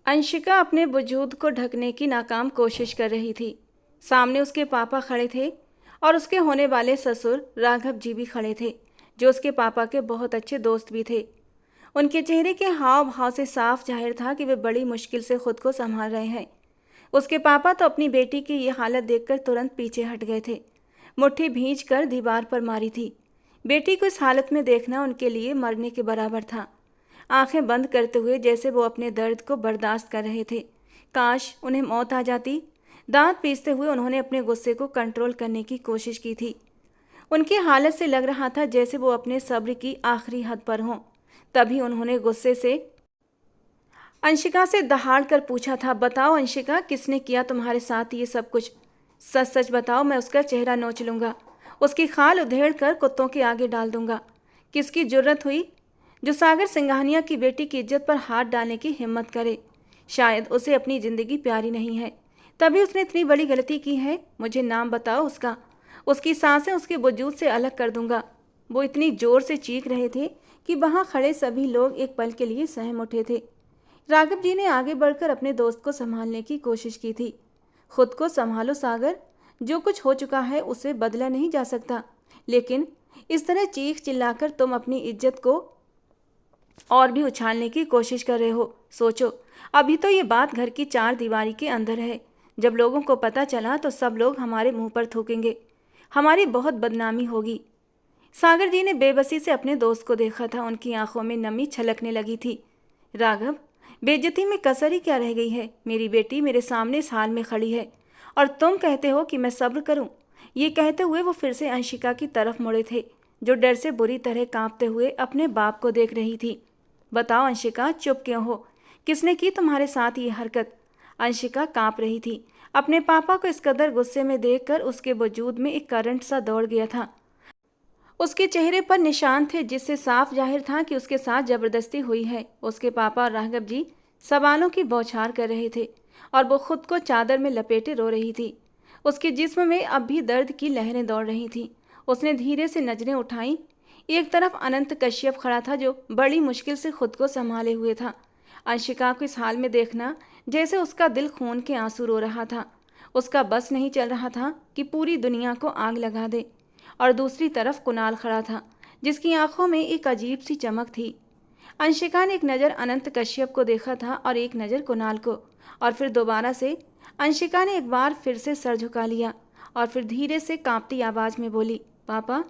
अंशिका अपने वजूद को ढकने की नाकाम कोशिश कर रही थी। सामने उसके पापा खड़े थे और उसके होने वाले ससुर राघव जी भी खड़े थे, जो उसके पापा के बहुत अच्छे दोस्त भी थे। उनके चेहरे के हाव भाव से साफ जाहिर था कि वे बड़ी मुश्किल से खुद को संभाल रहे हैं। उसके पापा तो अपनी बेटी की ये हालत देखकर तुरंत पीछे हट गए थे। मुट्ठी भींच कर दीवार पर मारी थी। बेटी को इस हालत में देखना उनके लिए मरने के बराबर था। आंखें बंद करते हुए जैसे वो अपने दर्द को बर्दाश्त कर रहे थे। काश उन्हें मौत आ जाती। दांत पीसते हुए उन्होंने अपने गुस्से को कंट्रोल करने की कोशिश की थी। उनकी हालत से लग रहा था जैसे वो अपने सब्र की आखिरी हद पर हों। तभी उन्होंने गुस्से से अंशिका से दहाड़ कर पूछा था, बताओ अंशिका, किसने किया तुम्हारे साथ ये सब कुछ? सच सच बताओ, मैं उसका चेहरा नोच लूँगा, उसकी खाल उधेड़ कर कुत्तों के आगे डाल दूंगा। किसकी जुर्रत हुई जो सागर सिंघानिया की बेटी की इज्जत पर हाथ डालने की हिम्मत करे? शायद उसे अपनी ज़िंदगी प्यारी नहीं है, तभी उसने इतनी बड़ी गलती की है। मुझे नाम बताओ उसका, उसकी सांसें उसके वजूद से अलग कर दूंगा। वो इतनी ज़ोर से चीख रहे थे कि वहाँ खड़े सभी लोग एक पल के लिए सहम उठे थे। राघव जी ने आगे बढ़कर अपने दोस्त को संभालने की कोशिश की थी। खुद को संभालो सागर, जो कुछ हो चुका है उसे बदला नहीं जा सकता, लेकिन इस तरह चीख चिल्लाकर तुम अपनी इज्जत को और भी उछालने की कोशिश कर रहे हो। सोचो, अभी तो ये बात घर की चार दीवारी के अंदर है। जब लोगों को पता चला तो सब लोग हमारे मुंह पर थूकेंगे, हमारी बहुत बदनामी होगी। सागर जी ने बेबसी से अपने दोस्त को देखा था। उनकी आंखों में नमी छलकने लगी थी। राघव, बेइज्जती में कसर ही क्या रह गई है? मेरी बेटी मेरे सामने इस हाल में खड़ी है और तुम कहते हो कि मैं सब्र करूं। ये कहते हुए वो फिर से अंशिका की तरफ मुड़े थे, जो डर से बुरी तरह कांपते हुए अपने बाप को देख रही थी। बताओ अंशिका, चुप क्यों हो? किसने की तुम्हारे साथ ये हरकत? अंशिका कांप रही थी। अपने पापा को इस कदर गुस्से में देखकर उसके वजूद में एक करंट सा दौड़ गया था। उसके चेहरे पर निशान थे जिससे साफ जाहिर था कि उसके साथ जबरदस्ती हुई है। उसके पापा और राघव जी सवालों की बौछार कर रहे थे और वो खुद को चादर में लपेटे रो रही थी। उसके जिस्म में अब भी दर्द की लहरें दौड़ रही थीं। उसने धीरे से नजरें उठाईं। एक तरफ अनंत कश्यप खड़ा था, जो बड़ी मुश्किल से खुद को संभाले हुए था। अंशिका को इस हाल में देखना जैसे उसका दिल खून के आंसू रो रहा था। उसका बस नहीं चल रहा था कि पूरी दुनिया को आग लगा दे। और दूसरी तरफ कुणाल खड़ा था, जिसकी आंखों में एक अजीब सी चमक थी। अंशिका ने एक नज़र अनंत कश्यप को देखा था और एक नज़र कुणाल को, और फिर दोबारा से अंशिका ने एक बार फिर से सर झुका लिया और फिर धीरे से कांपती आवाज़ में बोली, पापा,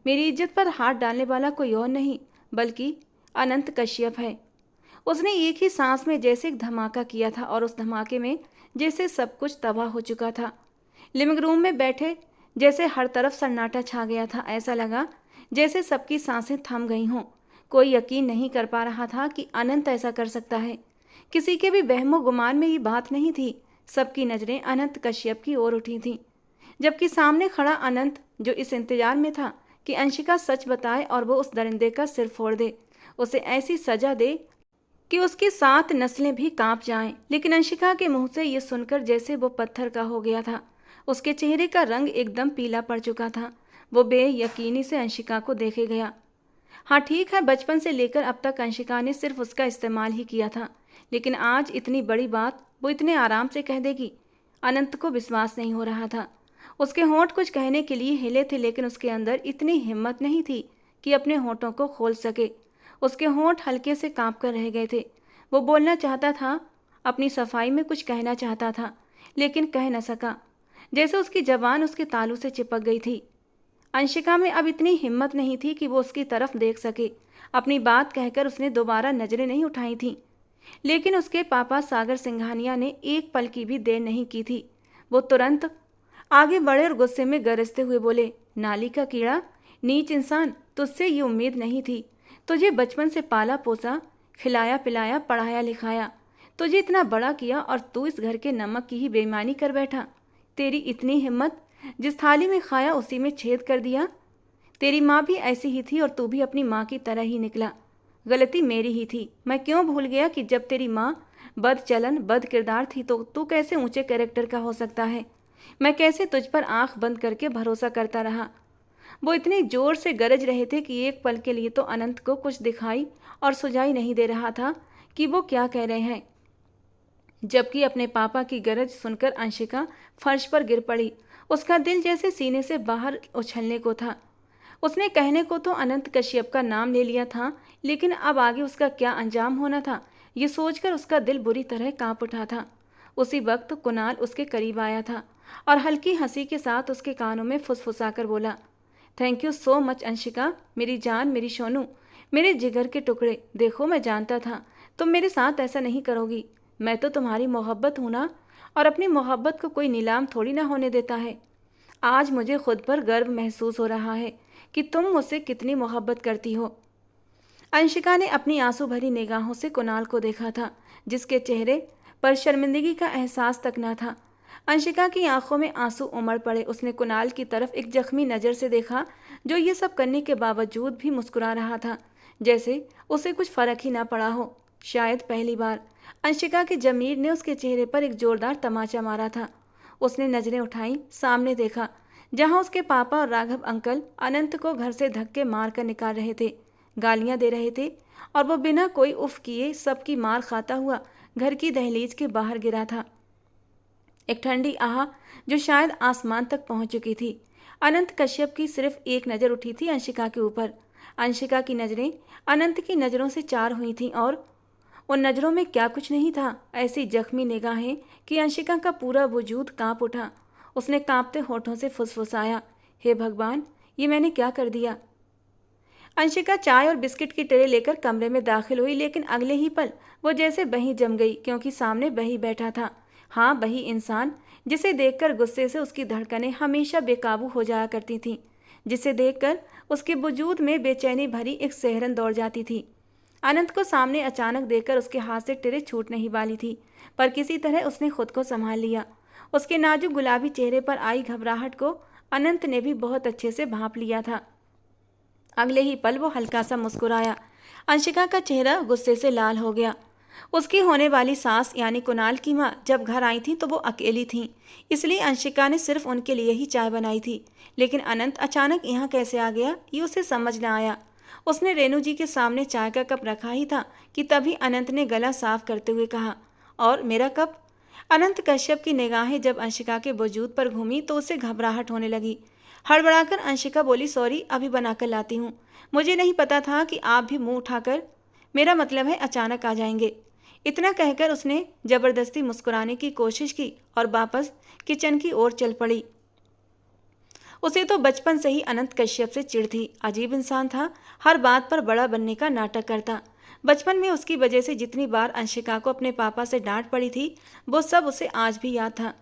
मेरी इज्जत पर हाथ डालने वाला कोई और नहीं बल्कि अनंत कश्यप है। उसने एक ही सांस में जैसे एक धमाका किया था और उस धमाके में जैसे सब कुछ तबाह हो चुका था। लिविंग रूम में बैठे जैसे हर तरफ सन्नाटा छा गया था। ऐसा लगा जैसे सबकी सांसें थम गई हों। कोई यकीन नहीं कर पा रहा था कि अनंत ऐसा कर सकता है। किसी के भी वहमो गुमान में ये बात नहीं थी। सबकी नज़रें अनंत कश्यप की ओर उठी थीं, जबकि सामने खड़ा अनंत, जो इस इंतजार में था कि अंशिका सच बताए और वो उस दरिंदे का सिर फोड़ दे, उसे ऐसी सजा दे कि उसकी 7 नस्लें भी कांप जाएं। लेकिन अंशिका के मुंह से ये सुनकर जैसे वो पत्थर का हो गया था। उसके चेहरे का रंग एकदम पीला पड़ चुका था। वो बेयकीनी से अंशिका को देखे गया। हाँ ठीक है, बचपन से लेकर अब तक अंशिका ने सिर्फ उसका इस्तेमाल ही किया था, लेकिन आज इतनी बड़ी बात वो इतने आराम से कह देगी? अनंत को विश्वास नहीं हो रहा था। उसके होंठ कुछ कहने के लिए हिले थे, लेकिन उसके अंदर इतनी हिम्मत नहीं थी कि अपने होंठों को खोल सके। उसके होंठ हल्के से कांप कर रह गए थे। वो बोलना चाहता था, अपनी सफाई में कुछ कहना चाहता था, लेकिन कह न सका। जैसे उसकी जबान उसके तालू से चिपक गई थी। अंशिका में अब इतनी हिम्मत नहीं थी कि वो उसकी तरफ देख सके। अपनी बात कहकर उसने दोबारा नजरें नहीं उठाई थीं, लेकिन उसके पापा सागर सिंघानिया ने एक पल की भी देर नहीं की थी। वो तुरंत आगे बढ़े और गुस्से में गरजते हुए बोले, नाली का कीड़ा, नीच इंसान, तुझसे ये उम्मीद नहीं थी। तुझे बचपन से पाला पोसा, खिलाया पिलाया, पढ़ाया लिखाया, तुझे इतना बड़ा किया और तू इस घर के नमक की ही बेईमानी कर बैठा। तेरी इतनी हिम्मत, जिस थाली में खाया उसी में छेद कर दिया। तेरी माँ भी ऐसी ही थी और तू भी अपनी माँ की तरह ही निकला। गलती मेरी ही थी। मैं क्यों भूल गया कि जब तेरी माँ बदचलन बद किरदार थी तो तू कैसे ऊंचे कैरेक्टर का हो सकता है। मैं कैसे तुझ पर आंख बंद करके भरोसा करता रहा। वो इतने जोर से गरज रहे थे कि एक पल के लिए तो अनंत को कुछ दिखाई और सुझाई नहीं दे रहा था कि वो क्या कह रहे हैं। जबकि अपने पापा की गरज सुनकर अंशिका फर्श पर गिर पड़ी। उसका दिल जैसे सीने से बाहर उछलने को था। उसने कहने को तो अनंत कश्यप का नाम ले लिया था, लेकिन अब आगे उसका क्या अंजाम होना था, ये सोचकर उसका दिल बुरी तरह कांप उठा था। उसी वक्त कुणाल उसके करीब आया था और हल्की हंसी के साथ उसके कानों में फुसफुसाकर बोला, thank you so much Anshika, मेरी जान, मेरी सोनू, मेरे जिगर के टुकड़े। देखो, मैं जानता था तुम मेरे साथ ऐसा नहीं करोगी। मैं तो तुम्हारी मोहब्बत हूं ना, और अपनी मोहब्बत को कोई नीलाम थोड़ी ना होने देता है। आज मुझे खुद पर गर्व महसूस हो रहा है कि तुम मुझसे कितनी मोहब्बत करती हो। अंशिका ने अपनी आंसू भरी निगाहों से कुणाल को देखा था, जिसके चेहरे पर शर्मिंदगी का एहसास तक न था। अंशिका की आंखों में आंसू उमड़ पड़े। उसने कुणाल की तरफ एक जख्मी नज़र से देखा, जो ये सब करने के बावजूद भी मुस्कुरा रहा था, जैसे उसे कुछ फर्क ही ना पड़ा हो। शायद पहली बार अंशिका के जमीर ने उसके चेहरे पर एक जोरदार तमाचा मारा था। उसने नजरें उठाई, सामने देखा, जहां उसके पापा और राघव अंकल अनंत को घर से धक्के मार कर निकाल रहे थे, गालियां दे रहे थे, और वो बिना कोई उफ किए सबकी मार खाता हुआ घर की दहलीज के बाहर गिरा था। एक ठंडी आह जो शायद आसमान तक पहुंच चुकी थी। अनंत कश्यप की सिर्फ एक नज़र उठी थी अंशिका के ऊपर। अंशिका की नज़रें अनंत की नज़रों से चार हुई थीं, और उन नज़रों में क्या कुछ नहीं था, ऐसी जख्मी निगाहें कि अंशिका का पूरा वजूद कांप उठा। उसने कांपते होठों से फुसफुसाया, हे भगवान, ये मैंने क्या कर दिया। अंशिका चाय और बिस्किट की ट्रे लेकर कमरे में दाखिल हुई, लेकिन अगले ही पल वो जैसे बही जम गई, क्योंकि सामने बही बैठा था। हाँ, वही इंसान जिसे देखकर गुस्से से उसकी धड़कनें हमेशा बेकाबू हो जाया करती थीं, जिसे देखकर उसके वजूद में बेचैनी भरी एक सिहरन दौड़ जाती थी। अनंत को सामने अचानक देखकर उसके हाथ से ट्रे छूटने ही वाली थी, पर किसी तरह उसने खुद को संभाल लिया। उसके नाजुक गुलाबी चेहरे पर आई घबराहट को अनंत ने भी बहुत अच्छे से भांप लिया था। अगले ही पल वो हल्का सा मुस्कुराया। अंशिका का चेहरा गुस्से से लाल हो गया। उसकी होने वाली सास यानी कुणाल की माँ जब घर आई थी तो वो अकेली थीं, इसलिए अंशिका ने सिर्फ उनके लिए ही चाय बनाई थी। लेकिन अनंत अचानक यहाँ कैसे आ गया, ये उसे समझ न आया। उसने रेणु जी के सामने चाय का कप रखा ही था कि तभी अनंत ने गला साफ करते हुए कहा, और मेरा कप। अनंत कश्यप की निगाहें जब अंशिका के वजूद पर घूमी तो उसे घबराहट होने लगी। हड़बड़ाकर अंशिका बोली, सॉरी, अभी बनाकर लाती हूँ। मुझे नहीं पता था कि आप भी मुंह उठाकर, मेरा मतलब है अचानक आ जाएंगे। इतना कहकर उसने जबरदस्ती मुस्कुराने की कोशिश की और वापस किचन की ओर चल पड़ी। उसे तो बचपन से ही अनंत कश्यप से चिढ़ थी। अजीब इंसान था, हर बात पर बड़ा बनने का नाटक करता। बचपन में उसकी वजह से जितनी बार अंशिका को अपने पापा से डांट पड़ी थी, वो सब उसे आज भी याद था।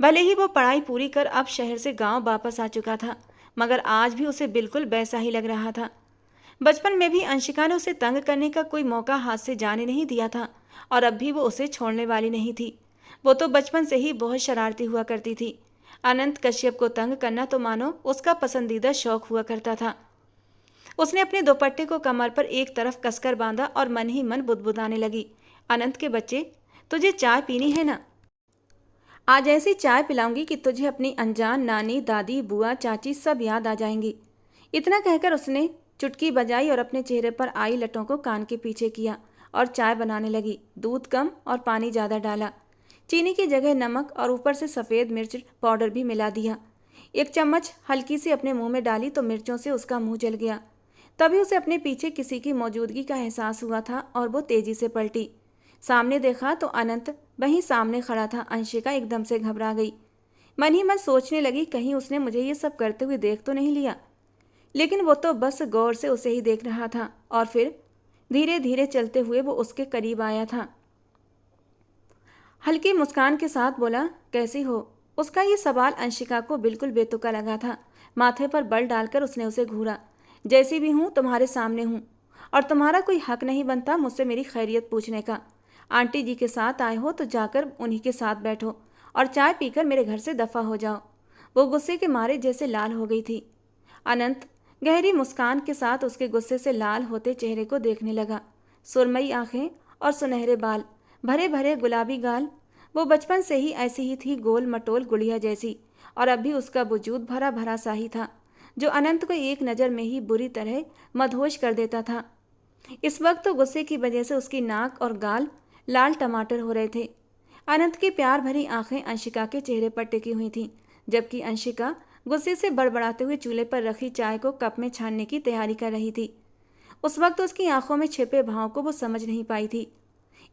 भले ही वो पढ़ाई पूरी कर अब शहर से गांव वापस आ चुका था, मगर आज भी उसे बिल्कुल वैसा ही लग रहा था। बचपन में भी अंशिका ने उसे तंग करने का कोई मौका हाथ से जाने नहीं दिया था, और अब भी वो उसे छोड़ने वाली नहीं थी। वो तो बचपन से ही बहुत शरारती हुआ करती थी। अनंत कश्यप को तंग करना तो मानो उसका पसंदीदा शौक हुआ करता था। उसने अपने दुपट्टे को कमर पर एक तरफ कसकर बांधा और मन ही मन बुदबुदाने लगी, अनंत के बच्चे, तुझे चाय पीनी है ना? आज ऐसी चाय पिलाऊंगी कि तुझे अपनी अनजान नानी, दादी, बुआ, चाची सब याद आ जाएंगी। इतना कहकर उसने चुटकी बजाई और अपने चेहरे पर आई लटों को कान के पीछे किया और चाय बनाने लगी। दूध कम और पानी ज़्यादा डाला, चीनी की जगह नमक और ऊपर से सफ़ेद मिर्च पाउडर भी मिला दिया। एक चम्मच हल्की सी अपने मुंह में डाली तो मिर्चों से उसका मुंह जल गया। तभी उसे अपने पीछे किसी की मौजूदगी का एहसास हुआ था और वो तेजी से पलटी। सामने देखा तो अनंत वहीं सामने खड़ा था। अंशिका एकदम से घबरा गई। मन ही मन सोचने लगी, कहीं उसने मुझे ये सब करते हुए देख तो नहीं लिया। लेकिन वो तो बस गौर से उसे ही देख रहा था, और फिर धीरे धीरे चलते हुए वो उसके करीब आया था। हल्की मुस्कान के साथ बोला, कैसी हो? उसका ये सवाल अंशिका को बिल्कुल बेतुका लगा था। माथे पर बल डालकर उसने उसे घूरा। जैसी भी हूँ तुम्हारे सामने हूँ, और तुम्हारा कोई हक नहीं बनता मुझसे मेरी खैरियत पूछने का। आंटी जी के साथ आए हो तो जाकर उन्हीं के साथ बैठो और चाय पीकर मेरे घर से दफ़ा हो जाओ। वो गुस्से के मारे जैसे लाल हो गई थी। अनंत गहरी मुस्कान के साथ उसके गुस्से से लाल होते चेहरे को देखने लगा। सुरमई आंखें और सुनहरे बाल, भरे भरे गुलाबी गाल। वो बचपन से ही ऐसी ही थी, गोल मटोल गुड़िया जैसी, और अब भी उसका वजूद भरा भरा सा ही था, जो अनंत को एक नज़र में ही बुरी तरह मदहोश कर देता था। इस वक्त तो गुस्से की वजह से उसकी नाक और गाल लाल टमाटर हो रहे थे। अनंत की प्यार भरी आंखें अंशिका के चेहरे पर टिकी हुई थीं, जबकि अंशिका गुस्से से बड़बड़ाते हुए चूल्हे पर रखी चाय को कप में छानने की तैयारी कर रही थी। उस वक्त उसकी आंखों में छिपे भाव को वो समझ नहीं पाई थी।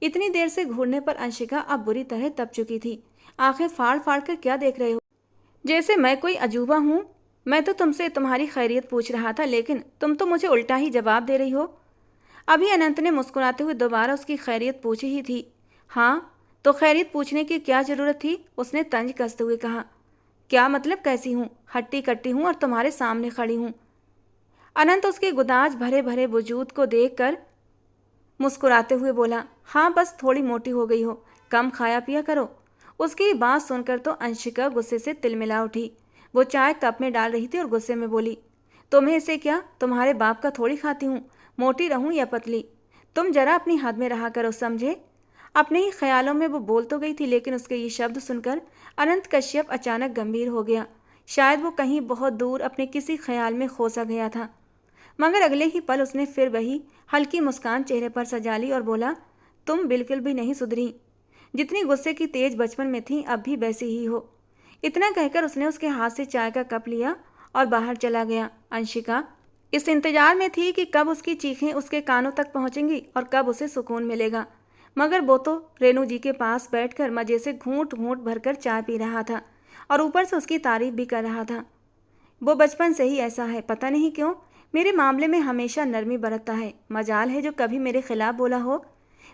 इतनी देर से घूरने पर अंशिका अब बुरी तरह तप चुकी थी। आंखें फाड़ फाड़ कर क्या देख रहे हो? जैसे मैं कोई अजूबा हूँ? मैं तो तुमसे तुम्हारी खैरियत पूछ रहा था, लेकिन तुम तो मुझे उल्टा ही जवाब दे रही हो। अभी अनंत ने मुस्कुराते हुए दोबारा उसकी खैरियत पूछी ही थी। हाँ, तो खैरियत पूछने की क्या जरूरत थी? उसने तंज कसते हुए कहा। क्या मतलब कैसी हूँ? हट्टी कट्टी हूँ और तुम्हारे सामने खड़ी हूँ। अनंत उसके गुदाज भरे भरे वजूद को देखकर मुस्कुराते हुए बोला, हाँ बस थोड़ी मोटी हो गई हो, कम खाया पिया करो। उसकी बात सुनकर तो अंशिका गुस्से से तिलमिला उठी। वो चाय कप में डाल रही थी और गुस्से में बोली, तुम्हें इसे क्या? तुम्हारे बाप का थोड़ी खाती हूँ, मोटी रहूँ या पतली। तुम जरा अपनी हद में रहा करो, समझे? अपने ही ख्यालों में वो बोल तो गई थी, लेकिन उसके ये शब्द सुनकर अनंत कश्यप अचानक गंभीर हो गया। शायद वो कहीं बहुत दूर अपने किसी ख्याल में खो सा गया था। मगर अगले ही पल उसने फिर वही हल्की मुस्कान चेहरे पर सजा ली और बोला, तुम बिल्कुल भी नहीं सुधरी। जितनी गुस्से की तेज बचपन में थी, अब भी वैसी ही हो। इतना कहकर उसने उसके हाथ से चाय का कप लिया और बाहर चला गया। अंशिका इस इंतजार में थी कि कब उसकी चीखें उसके कानों तक पहुंचेंगी और कब उसे सुकून मिलेगा। मगर वो तो रेणु जी के पास बैठकर मजे से घूंट घूंट भरकर चाय पी रहा था और ऊपर से उसकी तारीफ भी कर रहा था। वो बचपन से ही ऐसा है, पता नहीं क्यों मेरे मामले में हमेशा नरमी बरतता है। मजाल है जो कभी मेरे खिलाफ बोला हो।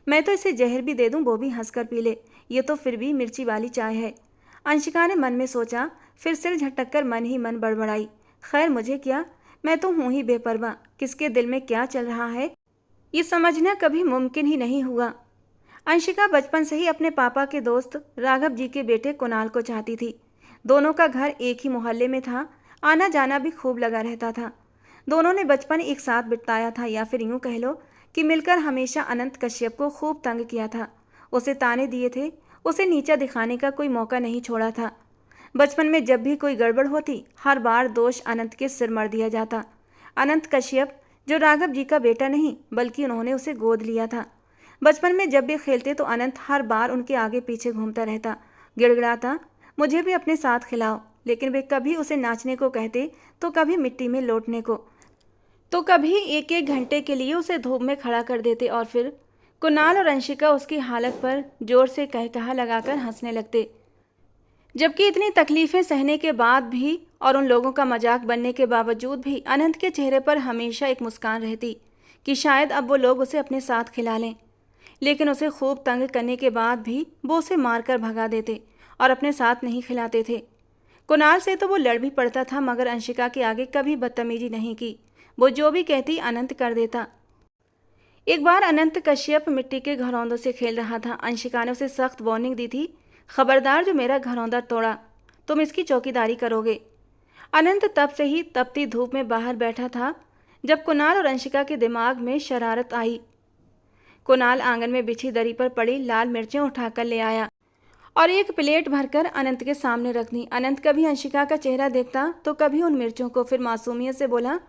मैं तो इसे जहर भी दे दूं, वो भी हंसकर पी ले। ये तो फिर भी मिर्ची वाली चाय है। अंशिका ने मन में सोचा, फिर सिर झटक कर मन ही मन बड़बड़ाई, खैर मुझे क्या, मैं तो हूं ही बेपरवाह। किसके दिल में क्या चल रहा है ये समझना कभी मुमकिन ही नहीं हुआ। अंशिका बचपन से ही अपने पापा के दोस्त राघव जी के बेटे कुणाल को चाहती थी। दोनों का घर एक ही मोहल्ले में था, आना जाना भी खूब लगा रहता था। दोनों ने बचपन एक साथ बिताया था, या फिर यूं कह लो कि मिलकर हमेशा अनंत कश्यप को खूब तंग किया था। उसे ताने दिए थे, उसे नीचा दिखाने का कोई मौका नहीं छोड़ा था। बचपन में जब भी कोई गड़बड़ होती, हर बार दोष अनंत के सिर मर दिया जाता। अनंत कश्यप जो राघव जी का बेटा नहीं, बल्कि उन्होंने उसे गोद लिया था। बचपन में जब भी खेलते तो अनंत हर बार उनके आगे पीछे घूमता रहता, गिड़गिड़ाता, मुझे भी अपने साथ खिलाओ। लेकिन वे कभी उसे नाचने को कहते, तो कभी मिट्टी में लौटने को, तो कभी एक एक घंटे के लिए उसे धूप में खड़ा कर देते। और फिर कुणाल और अंशिका उसकी हालत पर जोर से कहकहा लगाकर हंसने लगते। जबकि इतनी तकलीफें सहने के बाद भी और उन लोगों का मजाक बनने के बावजूद भी अनंत के चेहरे पर हमेशा एक मुस्कान रहती कि शायद अब वो लोग उसे अपने साथ खिला लें। लेकिन उसे खूब तंग करने के बाद भी वो उसे मारकर भगा देते और अपने साथ नहीं खिलाते थे। कुणाल से तो वो लड़ भी पड़ता था, मगर अंशिका के आगे कभी बदतमीजी नहीं की। वो जो भी कहती अनंत कर देता। एक बार अनंत कश्यप मिट्टी के घरौंदों से खेल रहा था। अंशिका ने उसे सख्त वार्निंग दी थी, खबरदार जो मेरा घरौंदा तोड़ा, तुम इसकी चौकीदारी करोगे। अनंत तब से ही तपती धूप में बाहर बैठा था जब कुणाल और अंशिका के दिमाग में शरारत आई। कुणाल आंगन में बिछी दरी पर पड़ी लाल मिर्चें उठाकर ले आया और एक प्लेट भरकर अनंत के सामने रख दी। अनंत कभी अंशिका का चेहरा देखता तो कभी उन मिर्चों को, फिर मासूमियत से बोला,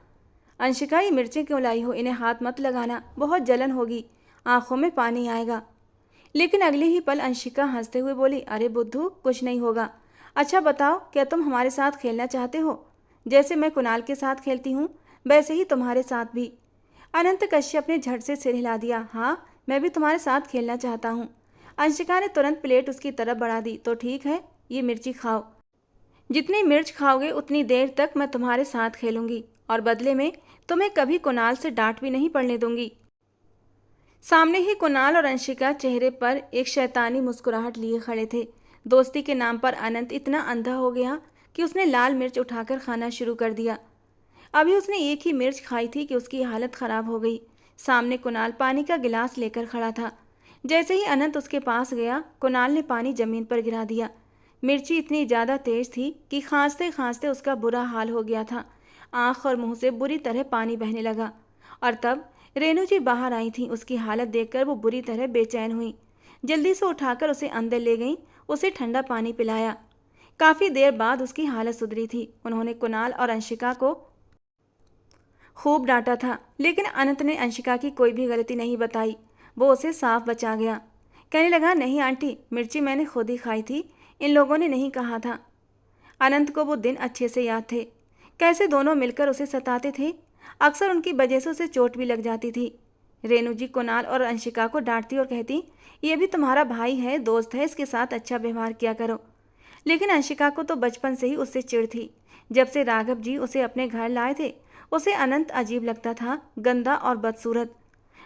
अंशिका ये मिर्चें क्यों लाई हो? इन्हें हाथ मत लगाना, बहुत जलन होगी, आंखों में पानी आएगा। लेकिन अगले ही पल अंशिका हंसते हुए बोली, अरे बुद्धू, कुछ नहीं होगा। अच्छा बताओ, क्या तुम हमारे साथ खेलना चाहते हो? जैसे मैं कुणाल के साथ खेलती हूँ वैसे ही तुम्हारे साथ भी। अनंत कश्यप ने झट से सिर हिला दिया, हाँ मैं भी तुम्हारे साथ खेलना चाहता हूँ। अंशिका ने तुरंत प्लेट उसकी तरफ बढ़ा दी, तो ठीक है, ये मिर्ची खाओ। जितनी मिर्च खाओगे उतनी देर तक मैं तुम्हारे साथ खेलूंगी और बदले में तुम्हें कभी कुणाल से डांट भी नहीं पड़ने दूंगी। सामने ही कुणाल और अंशिका चेहरे पर एक शैतानी मुस्कुराहट लिए खड़े थे। दोस्ती के नाम पर अनंत इतना अंधा हो गया कि उसने लाल मिर्च उठाकर खाना शुरू कर दिया। अभी उसने एक ही मिर्च खाई थी कि उसकी हालत खराब हो गई। सामने कुणाल पानी का गिलास लेकर खड़ा था। जैसे ही अनंत उसके पास गया, कुणाल ने पानी जमीन पर गिरा दिया। मिर्ची इतनी ज़्यादा तेज थी कि खांसते खांसते उसका बुरा हाल हो गया था। आँख और मुंह से बुरी तरह पानी बहने लगा। और तब रेणु जी बाहर आई थीं। उसकी हालत देखकर वो बुरी तरह बेचैन हुई। जल्दी से उठाकर उसे अंदर ले गईं, उसे ठंडा पानी पिलाया। काफ़ी देर बाद उसकी हालत सुधरी थी। उन्होंने कुणाल और अंशिका को खूब डांटा था, लेकिन अनंत ने अंशिका की कोई भी गलती नहीं बताई। वो उसे साफ बचा गया। कहने लगा, नहीं आंटी, मिर्ची मैंने खुद ही खाई थी, इन लोगों ने नहीं कहा था। अनंत को वो दिन अच्छे से याद थे, कैसे दोनों मिलकर उसे सताते थे। अक्सर उनकी वजह से उसे चोट भी लग जाती थी। रेणु जी कुणाल और अंशिका को डांटती और कहती, ये भी तुम्हारा भाई है, दोस्त है, इसके साथ अच्छा व्यवहार किया करो। लेकिन अंशिका को तो बचपन से ही उससे चिढ़ थी। जब से राघव जी उसे अपने घर लाए थे, उसे अनंत अजीब लगता था, गंदा और बदसूरत।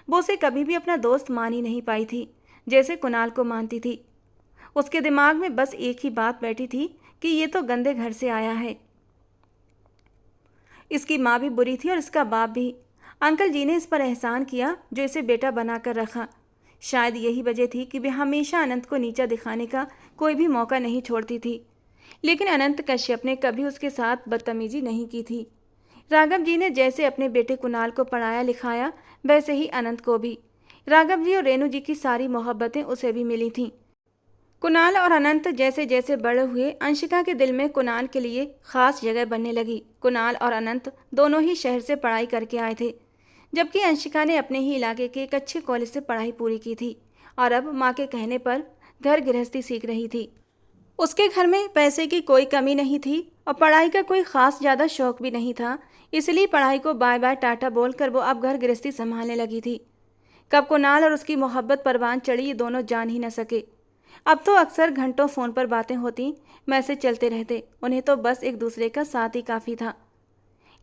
वो उसे कभी भी अपना दोस्त मान ही नहीं पाई थी, जैसे कुणाल को मानती थी। उसके दिमाग में बस एक ही बात बैठी थी कि ये तो गंदे घर से आया है। इसकी माँ भी बुरी थी और इसका बाप भी। अंकल जी ने इस पर एहसान किया जो इसे बेटा बनाकर रखा। शायद यही वजह थी कि वे हमेशा अनंत को नीचा दिखाने का कोई भी मौका नहीं छोड़ती थी। लेकिन अनंत कश्यप ने कभी उसके साथ बदतमीजी नहीं की थी। राघव जी ने जैसे अपने बेटे कुणाल को पढ़ाया लिखाया, वैसे ही अनंत को भी। राघव जी और रेणु जी की सारी मोहब्बतें उसे भी मिली थीं। कुणाल और अनंत जैसे जैसे बड़े हुए, अंशिका के दिल में कुणाल के लिए खास जगह बनने लगी। कुणाल और अनंत दोनों ही शहर से पढ़ाई करके आए थे, जबकि अंशिका ने अपने ही इलाके के एक अच्छे कॉलेज से पढ़ाई पूरी की थी और अब माँ के कहने पर घर गृहस्थी सीख रही थी। उसके घर में पैसे की कोई कमी नहीं थी और पढ़ाई का कोई खास ज़्यादा शौक भी नहीं था, इसलिए पढ़ाई को बाय बाय टाटा बोलकर वो अब घर गृहस्थी संभालने लगी थी। कब कुणाल और उसकी मोहब्बत परवान चढ़ी, ये दोनों जान ही न सके। अब तो अक्सर घंटों फ़ोन पर बातें होती, मैसेज चलते रहते, उन्हें तो बस एक दूसरे का साथ ही काफ़ी था।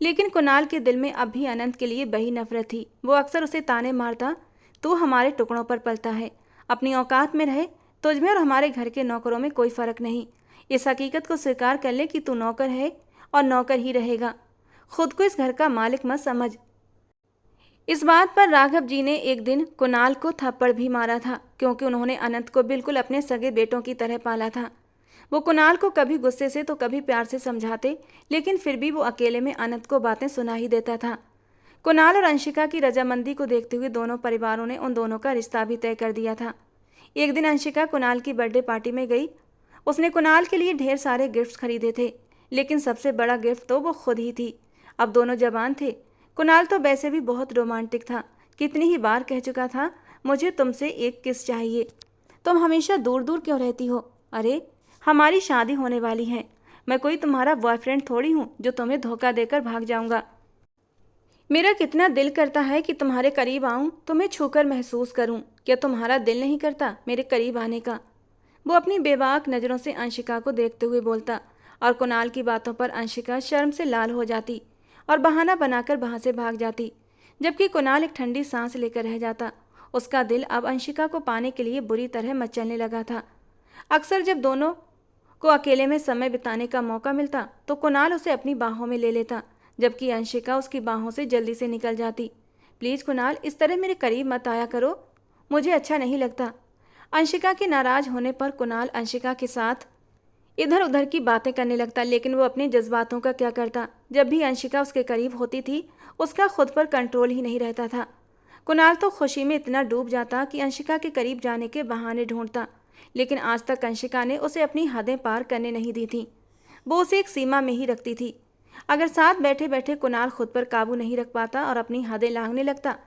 लेकिन कुणाल के दिल में अब भी अनंत के लिए बही नफरत थी। वो अक्सर उसे ताने मारता, तू हमारे टुकड़ों पर पलता है, अपनी औकात में रहे, तुझमें और हमारे घर के नौकरों में कोई फ़र्क नहीं। इस हकीकत को स्वीकार कर ले कि तू नौकर है और नौकर ही रहेगा। खुद को इस घर का मालिक मत समझ। इस बात पर राघव जी ने एक दिन कुणाल को थप्पड़ भी मारा था, क्योंकि उन्होंने अनंत को बिल्कुल अपने सगे बेटों की तरह पाला था। वो कुणाल को कभी गुस्से से तो कभी प्यार से समझाते, लेकिन फिर भी वो अकेले में अनंत को बातें सुना ही देता था। कुणाल और अंशिका की रजामंदी को देखते हुए दोनों परिवारों ने उन दोनों का रिश्ता भी तय कर दिया था। एक दिन अंशिका कुणाल की बर्थडे पार्टी में गई। उसने कुणाल के लिए ढेर सारे गिफ्ट्स खरीदे थे, लेकिन सबसे बड़ा गिफ्ट तो वो खुद ही थी। अब दोनों जवान थे। कुणाल तो वैसे भी बहुत रोमांटिक था, कितनी ही बार कह चुका था, मुझे तुमसे एक किस चाहिए, तुम हमेशा दूर दूर क्यों रहती हो। अरे हमारी शादी होने वाली है, मैं कोई तुम्हारा बॉयफ्रेंड थोड़ी हूँ जो तुम्हें धोखा देकर भाग जाऊँगा। मेरा कितना दिल करता है कि तुम्हारे करीब आऊँ, तुम्हें छूकर महसूस करूँ। क्या तुम्हारा दिल नहीं करता मेरे करीब आने का। वो अपनी बेबाक नज़रों से अंशिका को देखते हुए बोलता और कुणाल की बातों पर अंशिका शर्म से लाल हो जाती और बहाना बनाकर वहाँ से भाग जाती, जबकि कुणाल एक ठंडी सांस लेकर रह जाता। उसका दिल अब अंशिका को पाने के लिए बुरी तरह मचलने लगा था। अक्सर जब दोनों को अकेले में समय बिताने का मौका मिलता तो कुणाल उसे अपनी बाहों में ले लेता, जबकि अंशिका उसकी बाहों से जल्दी से निकल जाती। प्लीज़ कुणाल, इस तरह मेरे करीब मत आया करो, मुझे अच्छा नहीं लगता। अंशिका के नाराज़ होने पर कुणाल अंशिका के साथ इधर उधर की बातें करने लगता, लेकिन वो अपने जज्बातों का क्या करता। जब भी अंशिका उसके करीब होती थी, उसका खुद पर कंट्रोल ही नहीं रहता था। कुणाल तो खुशी में इतना डूब जाता कि अंशिका के करीब जाने के बहाने ढूंढता, लेकिन आज तक अंशिका ने उसे अपनी हदें पार करने नहीं दी थी। वो उसे एक सीमा में ही रखती थी। अगर साथ बैठे बैठे कुणाल खुद पर काबू नहीं रख पाता और अपनी हदें लांघने लगता,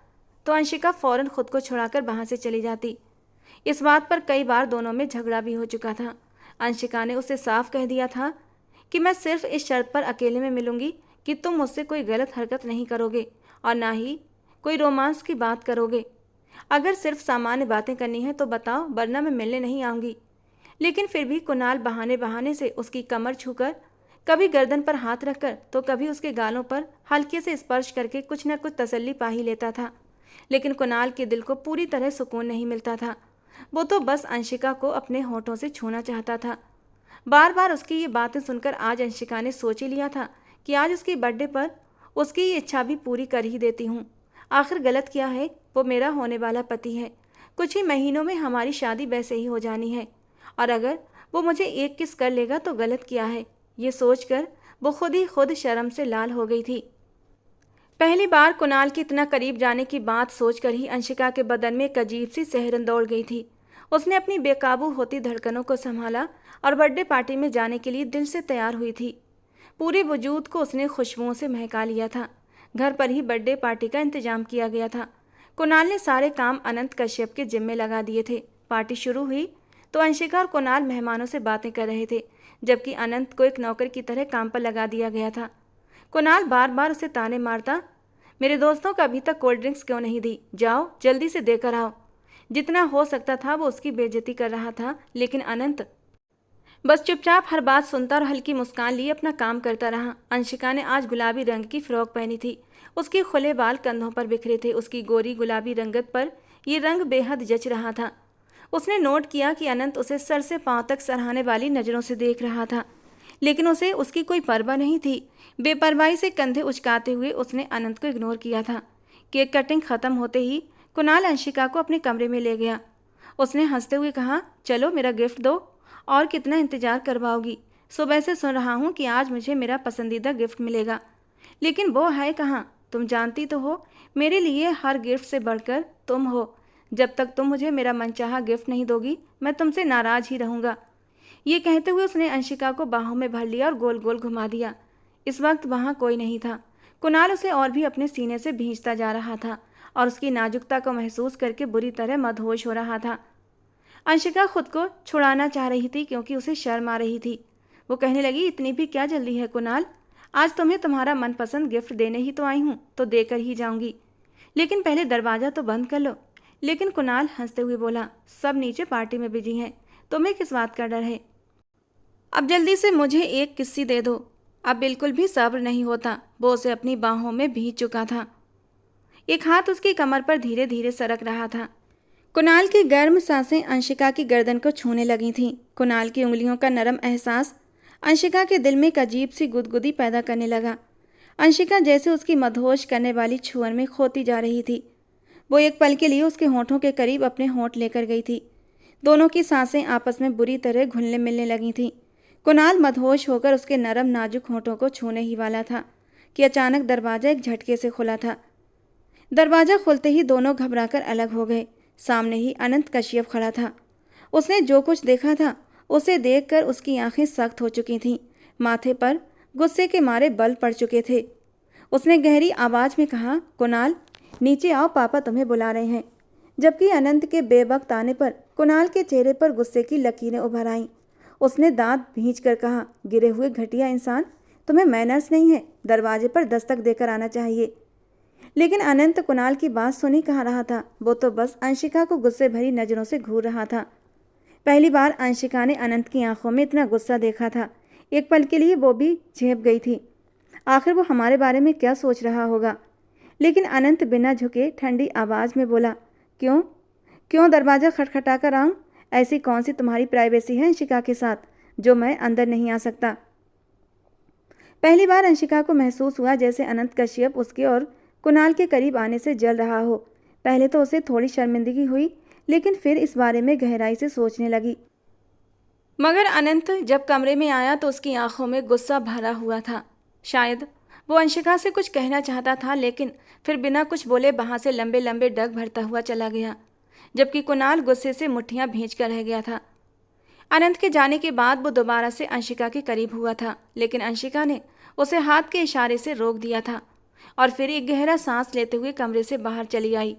तो अंशिका फ़ौरन खुद को छुड़ाकर वहाँ से चली जाती। इस बात पर कई बार दोनों में झगड़ा भी हो चुका था। अंशिका ने उसे साफ कह दिया था कि मैं सिर्फ इस शर्त पर अकेले में मिलूंगी कि तुम मुझसे कोई गलत हरकत नहीं करोगे और ना ही कोई रोमांस की बात करोगे। अगर सिर्फ सामान्य बातें करनी है तो बताओ, वरना मैं मिलने नहीं आऊँगी। लेकिन फिर भी कुणाल बहाने बहाने से उसकी कमर छूकर, कभी गर्दन पर हाथ रखकर तो कभी उसके गालों पर हल्के से स्पर्श करके कुछ न कुछ तसल्ली पा ही लेता था। लेकिन कुणाल के दिल को पूरी तरह सुकून नहीं मिलता था। वो तो बस अंशिका को अपने होठों से छूना चाहता था। बार बार उसकी ये बातें सुनकर आज अंशिका ने सोच ही लिया था कि आज उसकी बर्थडे पर उसकी ये इच्छा भी पूरी कर ही देती हूँ। आखिर गलत क्या है, वो मेरा होने वाला पति है। कुछ ही महीनों में हमारी शादी वैसे ही हो जानी है, और अगर वो मुझे एक किस कर लेगा तो गलत क्या है। ये सोचकर वो खुद ही खुद शर्म से लाल हो गई थी। पहली बार कुणाल के इतना करीब जाने की बात सोचकर ही अंशिका के बदन में एक अजीब सी सिहरन दौड़ गई थी। उसने अपनी बेकाबू होती धड़कनों को संभाला और बर्थडे पार्टी में जाने के लिए दिल से तैयार हुई थी। पूरे वजूद को उसने खुशबुओं से महका लिया था। घर पर ही बर्थडे पार्टी का इंतजाम किया गया था। कुणाल ने सारे काम अनंत कश्यप के जिम्मे लगा दिए थे। पार्टी शुरू हुई तो अंशिका और कुणाल मेहमानों से बातें कर रहे थे, जबकि अनंत को एक नौकर की तरह काम पर लगा दिया गया था। कुणाल बार बार उसे ताने मारता, मेरे दोस्तों को अभी तक कोल्ड ड्रिंक्स क्यों नहीं दी, जाओ जल्दी से देकर आओ। जितना हो सकता था वो उसकी बेइज्जती कर रहा था, लेकिन अनंत बस चुपचाप हर बात सुनता और हल्की मुस्कान लिए अपना काम करता रहा। अंशिका ने आज गुलाबी रंग की फ्रॉक पहनी थी। उसके खुले बाल कंधों पर बिखरे थे। उसकी गोरी गुलाबी रंगत पर ये रंग बेहद जच रहा था। उसने नोट किया कि अनंत उसे सर से पांव तक सराहने वाली नज़रों से देख रहा था, लेकिन उसे उसकी कोई परवाह नहीं थी। बेपरवाही से कंधे उचकाते हुए उसने अनंत को इग्नोर किया था। केक कटिंग ख़त्म होते ही कुणाल अंशिका को अपने कमरे में ले गया। उसने हंसते हुए कहा, चलो मेरा गिफ्ट दो, और कितना इंतज़ार करवाओगी? सुबह से सुन रहा हूँ कि आज मुझे मेरा पसंदीदा गिफ्ट मिलेगा, लेकिन वो है कहाँ? तुम जानती तो हो मेरे लिए हर गिफ्ट से बढ़कर तुम हो। जब तक तुम मुझे मेरा मनचाहा गिफ्ट नहीं दोगी मैं तुमसे नाराज़ ही रहूँगा। ये कहते हुए उसने अंशिका को बाहों में भर लिया और गोल गोल घुमा दिया। इस वक्त वहाँ कोई नहीं था। कुणाल उसे और भी अपने सीने से भींचता जा रहा था और उसकी नाजुकता को महसूस करके बुरी तरह मदहोश हो रहा था। अंशिका खुद को छुड़ाना चाह रही थी क्योंकि उसे शर्म आ रही थी। वो कहने लगी, इतनी भी क्या जल्दी है कुणाल? आज तुम्हें तुम्हारा मनपसंद गिफ्ट देने ही तो आई हूँ, तो देकर ही जाऊंगी, लेकिन पहले दरवाज़ा तो बंद कर लो। लेकिन कुणाल हंसते हुए बोला, सब नीचे पार्टी में बिजी हैं, तुम्हें किस बात का डर है? अब जल्दी से मुझे एक किस्सी दे दो। अब बिल्कुल भी सब्र नहीं होता। वो उसे अपनी बाहों में भींच चुका था। एक हाथ उसकी कमर पर धीरे धीरे सरक रहा था। कुणाल की गर्म सांसें अंशिका की गर्दन को छूने लगी थीं। कुणाल की उंगलियों का नरम एहसास अंशिका के दिल में एक अजीब सी गुदगुदी पैदा करने लगा। अंशिका जैसे उसकी मदहोश करने वाली छुअन में खोती जा रही थी। वो एक पल के लिए उसके होठों के करीब अपने होंठ लेकर गई थी। दोनों की सांसें आपस में बुरी तरह घुलने मिलने लगी थीं। कुणाल मदहोश होकर उसके नरम नाजुक होठों को छूने ही वाला था कि अचानक दरवाज़ा एक झटके से खुला था। दरवाज़ा खुलते ही दोनों घबराकर अलग हो गए। सामने ही अनंत कश्यप खड़ा था। उसने जो कुछ देखा था उसे देखकर उसकी आंखें सख्त हो चुकी थीं। माथे पर गुस्से के मारे बल पड़ चुके थे। उसने गहरी आवाज़ में कहा, कुणाल नीचे आओ, पापा तुम्हें बुला रहे हैं। जबकि अनंत के बेवक्त आने पर कुणाल के चेहरे पर गुस्से की लकीरें उभर आईं। उसने दांत भींच कर कहा, गिरे हुए घटिया इंसान, तुम्हें मैनर्स नहीं है, दरवाजे पर दस्तक देकर आना चाहिए। लेकिन अनंत कुणाल की बात सुनी कहाँ रहा था। वो तो बस अंशिका को गुस्से भरी नज़रों से घूर रहा था। पहली बार अंशिका ने अनंत की आंखों में इतना गुस्सा देखा था। एक पल के लिए वो भी झेप गई थी। आखिर वो हमारे बारे में क्या सोच रहा होगा? लेकिन अनंत बिना झुके ठंडी आवाज़ में बोला, क्यों क्यों दरवाज़ा खटखटा कर आऊँ? ऐसी कौन सी तुम्हारी प्राइवेसी है अंशिका के साथ जो मैं अंदर नहीं आ सकता? पहली बार अंशिका को महसूस हुआ जैसे अनंत कश्यप उसके और कुणाल के करीब आने से जल रहा हो। पहले तो उसे थोड़ी शर्मिंदगी हुई, लेकिन फिर इस बारे में गहराई से सोचने लगी। मगर अनंत जब कमरे में आया तो उसकी आंखों में गुस्सा भरा हुआ था। शायद वो अंशिका से कुछ कहना चाहता था, लेकिन फिर बिना कुछ बोले वहाँ से लंबे लंबे डग भरता हुआ चला गया, जबकि कुणाल गुस्से से मुट्ठियाँ भींच कर रह गया था। अनंत के जाने के बाद वो दोबारा से अंशिका के करीब हुआ था, लेकिन अंशिका ने उसे हाथ के इशारे से रोक दिया था और फिर एक गहरा सांस लेते हुए कमरे से बाहर चली आई।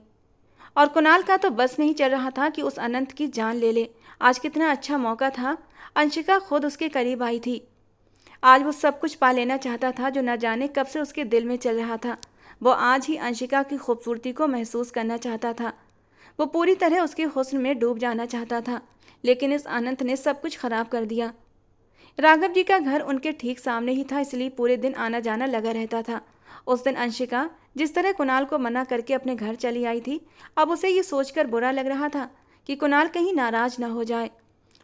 और कुणाल का तो बस नहीं चल रहा था कि उस अनंत की जान ले ले। आज कितना अच्छा मौका था, अंशिका खुद उसके करीब आई थी। आज वो सब कुछ पा लेना चाहता था जो न जाने कब से उसके दिल में चल रहा था। वो आज ही अंशिका की खूबसूरती को महसूस करना चाहता था। वो पूरी तरह उसके हुस्न में डूब जाना चाहता था, लेकिन इस अनंत ने सब कुछ खराब कर दिया। राघव जी का घर उनके ठीक सामने ही था, इसलिए पूरे दिन आना जाना लगा रहता था। उस दिन अंशिका जिस तरह कुणाल को मना करके अपने घर चली आई थी, अब उसे ये सोचकर बुरा लग रहा था कि कुणाल कहीं नाराज ना हो जाए।